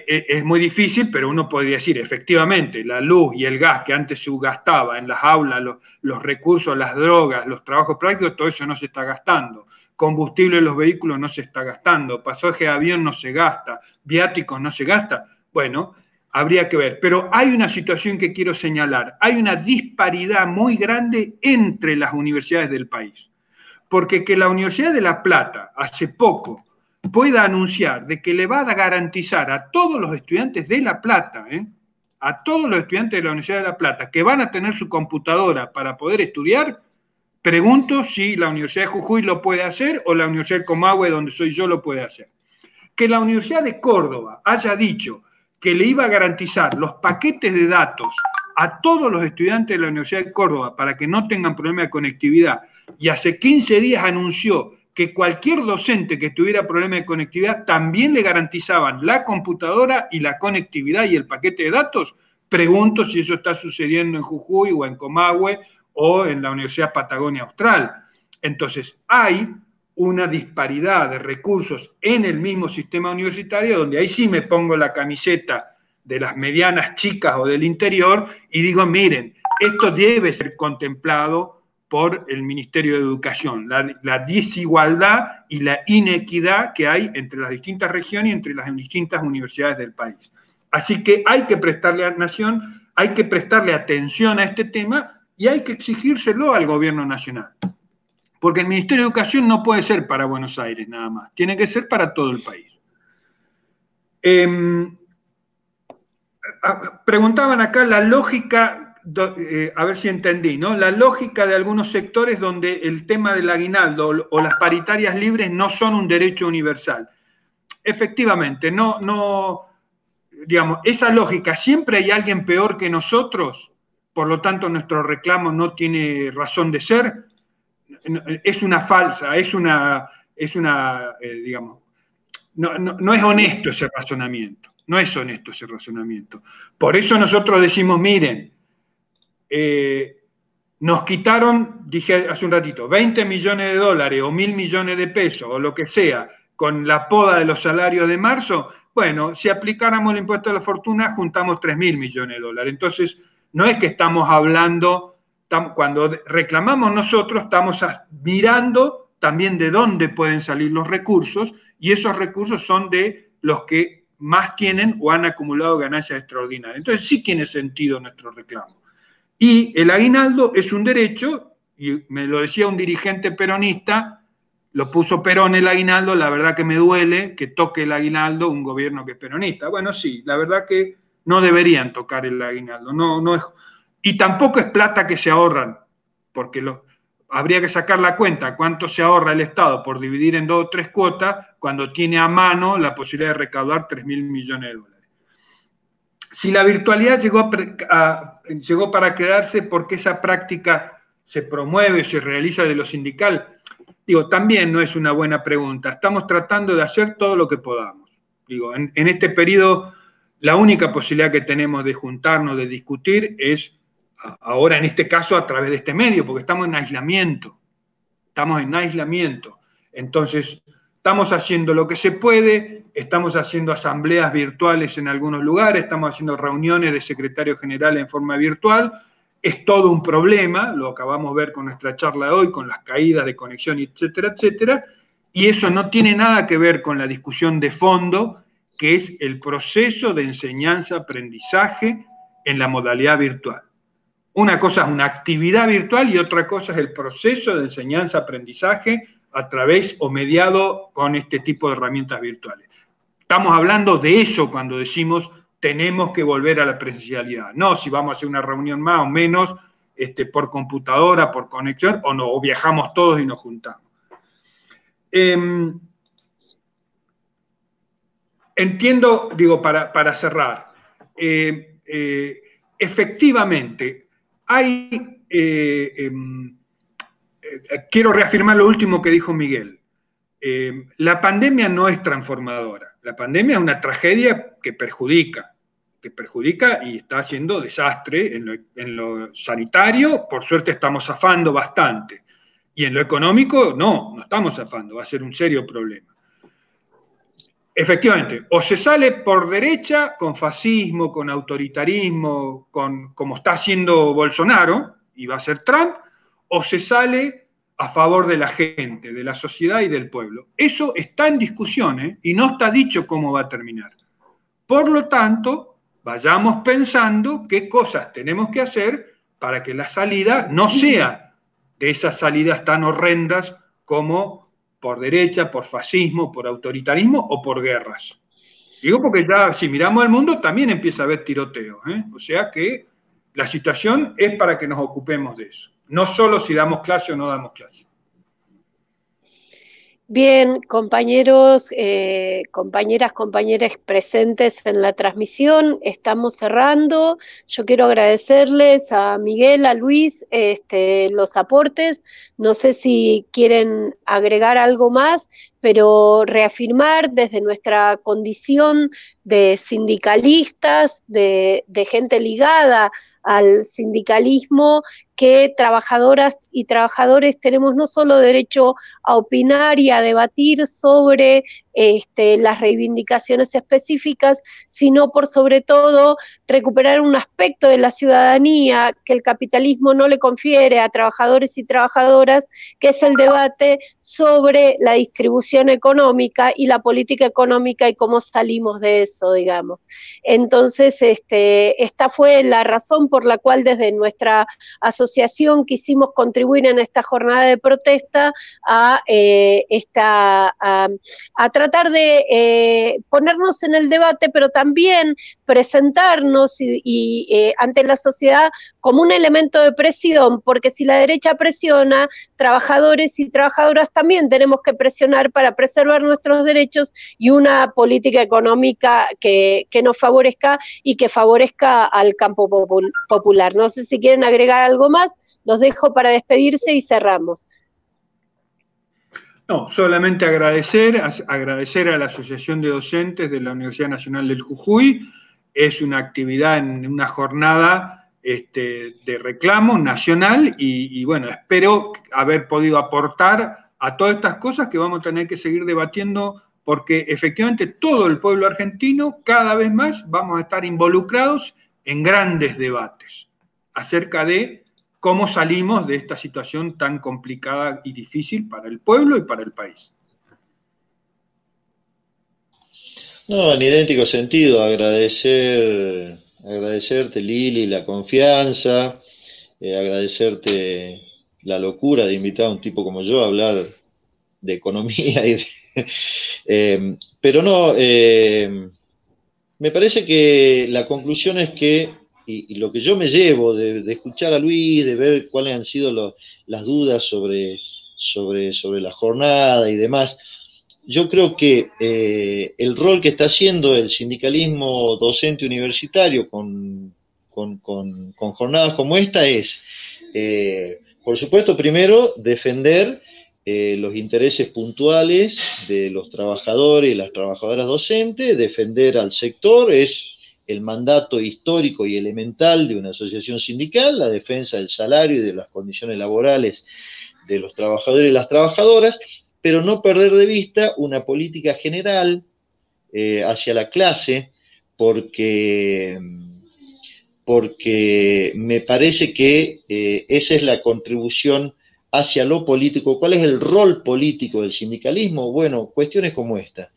es muy difícil, pero uno podría decir, efectivamente, la luz y el gas que antes se gastaba en las aulas, los recursos, las drogas, los trabajos prácticos, todo eso no se está gastando. Combustible en los vehículos no se está gastando, pasaje de avión no se gasta, viáticos no se gasta. Bueno, habría que ver. Pero hay una situación que quiero señalar. Hay una disparidad muy grande entre las universidades del país. Porque que la Universidad de La Plata, hace poco, pueda anunciar de que le va a garantizar a todos los estudiantes de La Plata, a todos los estudiantes de la Universidad de La Plata, que van a tener su computadora para poder estudiar, pregunto si la Universidad de Jujuy lo puede hacer o la Universidad de Comahue, donde soy yo, lo puede hacer. Que la Universidad de Córdoba haya dicho que le iba a garantizar los paquetes de datos a todos los estudiantes de la Universidad de Córdoba para que no tengan problema de conectividad, y hace 15 días anunció que cualquier docente que tuviera problema de conectividad también le garantizaban la computadora y la conectividad y el paquete de datos, pregunto si eso está sucediendo en Jujuy o en Comahue o en la Universidad Patagonia Austral. Entonces, hay una disparidad de recursos en el mismo sistema universitario, donde ahí sí me pongo la camiseta de las medianas chicas o del interior y digo, miren, esto debe ser contemplado por el Ministerio de Educación, la desigualdad y la inequidad que hay entre las distintas regiones y entre las distintas universidades del país. Así que hay que prestarle a la nación, hay que prestarle atención a este tema y hay que exigírselo al gobierno nacional. Porque el Ministerio de Educación no puede ser para Buenos Aires nada más, tiene que ser para todo el país. Preguntaban acá la lógica, a ver si entendí, ¿no? La lógica de algunos sectores donde el tema del aguinaldo o las paritarias libres no son un derecho universal. Efectivamente, digamos, esa lógica, siempre hay alguien peor que nosotros, por lo tanto nuestro reclamo no tiene razón de ser, es una falsa, digamos, no es honesto ese razonamiento. No es honesto ese razonamiento. Por eso nosotros decimos, miren, nos quitaron, dije hace un ratito, 20 millones de dólares o 1.000 millones de pesos o lo que sea, con la poda de los salarios de marzo. Bueno, si aplicáramos el impuesto a la fortuna, juntamos 3.000 millones de dólares. Entonces, no es que estamos hablando, cuando reclamamos nosotros, estamos mirando también de dónde pueden salir los recursos, y esos recursos son de los que más tienen o han acumulado ganancias extraordinarias. Entonces sí tiene sentido nuestro reclamo. Y el aguinaldo es un derecho, y me lo decía un dirigente peronista, lo puso Perón el aguinaldo, la verdad que me duele que toque el aguinaldo un gobierno que es peronista. Bueno, sí, la verdad que no deberían tocar el aguinaldo, no es, y tampoco es plata que se ahorran, porque habría que sacar la cuenta cuánto se ahorra el Estado por dividir en 2 o 3 cuotas cuando tiene a mano la posibilidad de recaudar 3.000 millones de dólares. Si la virtualidad llegó para quedarse porque esa práctica se promueve, se realiza de lo sindical, digo, también no es una buena pregunta. Estamos tratando de hacer todo lo que podamos. Digo, en este periodo, la única posibilidad que tenemos de juntarnos, de discutir, es ahora en este caso a través de este medio, porque estamos en aislamiento. Entonces, estamos haciendo lo que se puede, estamos haciendo asambleas virtuales en algunos lugares, estamos haciendo reuniones de secretario general en forma virtual. Es todo un problema, lo acabamos de ver con nuestra charla de hoy, con las caídas de conexión, etcétera, etcétera, y eso no tiene nada que ver con la discusión de fondo, que es el proceso de enseñanza-aprendizaje en la modalidad virtual. Una cosa es una actividad virtual y otra cosa es el proceso de enseñanza-aprendizaje a través o mediado con este tipo de herramientas virtuales. Estamos hablando de eso cuando decimos tenemos que volver a la presencialidad. No si vamos a hacer una reunión más o menos por computadora, por conexión, o no, o viajamos todos y nos juntamos. Entiendo, digo, para cerrar, efectivamente, hay, quiero reafirmar lo último que dijo Miguel. La pandemia no es transformadora. La pandemia es una tragedia que perjudica y está haciendo desastre en lo sanitario. Por suerte estamos zafando bastante. Y en lo económico, no estamos zafando, va a ser un serio problema. Efectivamente, o se sale por derecha con fascismo, con autoritarismo, como está haciendo Bolsonaro, y va a ser Trump, o se sale a favor de la gente, de la sociedad y del pueblo. Eso está en discusión, y no está dicho cómo va a terminar. Por lo tanto, vayamos pensando qué cosas tenemos que hacer para que la salida no sea de esas salidas tan horrendas como por derecha, por fascismo, por autoritarismo o por guerras. Digo porque ya si miramos al mundo también empieza a haber tiroteos, o sea que la situación es para que nos ocupemos de eso, no solo si damos clase o no damos clase. Bien, compañeros, compañeras presentes en la transmisión, estamos cerrando. Yo quiero agradecerles a Miguel, a Luis, los aportes. No sé si quieren agregar algo más, pero reafirmar desde nuestra condición de sindicalistas, de gente ligada al sindicalismo, que trabajadoras y trabajadores tenemos no solo derecho a opinar y a debatir sobre las reivindicaciones específicas, sino por sobre todo recuperar un aspecto de la ciudadanía que el capitalismo no le confiere a trabajadores y trabajadoras, que es el debate sobre la distribución económica y la política económica y cómo salimos de eso, digamos. Entonces, esta fue la razón por la cual desde nuestra asociación quisimos contribuir en esta jornada de protesta a tratar de ponernos en el debate, pero también presentarnos ante la sociedad como un elemento de presión, porque si la derecha presiona, trabajadores y trabajadoras también tenemos que presionar para preservar nuestros derechos y una política económica que nos favorezca y que favorezca al campo popular. No sé si quieren agregar algo más, los dejo para despedirse y cerramos. No, solamente agradecer a la Asociación de Docentes de la Universidad Nacional del Jujuy. Es una actividad en una jornada de reclamo nacional y bueno, espero haber podido aportar a todas estas cosas que vamos a tener que seguir debatiendo, porque efectivamente todo el pueblo argentino cada vez más vamos a estar involucrados en grandes debates acerca de cómo salimos de esta situación tan complicada y difícil para el pueblo y para el país. No, en idéntico sentido, agradecerte, Lili, la confianza, agradecerte la locura de invitar a un tipo como yo a hablar de economía pero no, me parece que la conclusión es que y lo que yo me llevo de escuchar a Luis, de ver cuáles han sido las dudas sobre la jornada y demás, yo creo que el rol que está haciendo el sindicalismo docente universitario con jornadas como esta es, por supuesto, primero, defender los intereses puntuales de los trabajadores y las trabajadoras docentes, defender al sector, es el mandato histórico y elemental de una asociación sindical, la defensa del salario y de las condiciones laborales de los trabajadores y las trabajadoras, pero no perder de vista una política general hacia la clase, porque me parece que esa es la contribución hacia lo político. ¿Cuál es el rol político del sindicalismo? Bueno, cuestiones como esta.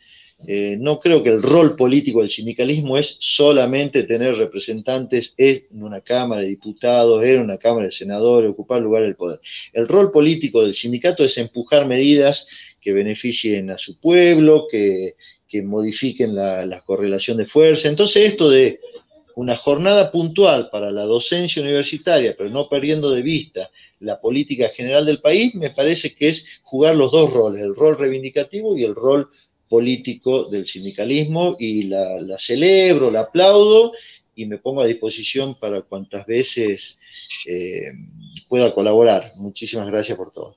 No creo que el rol político del sindicalismo es solamente tener representantes en una Cámara de Diputados, en una Cámara de Senadores, ocupar lugar del poder. El rol político del sindicato es empujar medidas que beneficien a su pueblo, que modifiquen la correlación de fuerza. Entonces, esto de una jornada puntual para la docencia universitaria, pero no perdiendo de vista la política general del país, me parece que es jugar los dos roles, el rol reivindicativo y el rol político del sindicalismo, y la celebro, la aplaudo y me pongo a disposición para cuantas veces pueda colaborar. Muchísimas gracias por todo.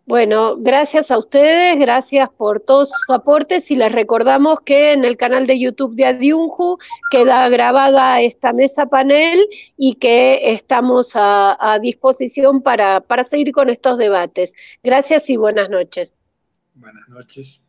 Bueno, gracias a ustedes, gracias por todos sus aportes, y les recordamos que en el canal de YouTube de Adiunju queda grabada esta mesa panel y que estamos a disposición para seguir con estos debates. Gracias y buenas noches. Buenas noches.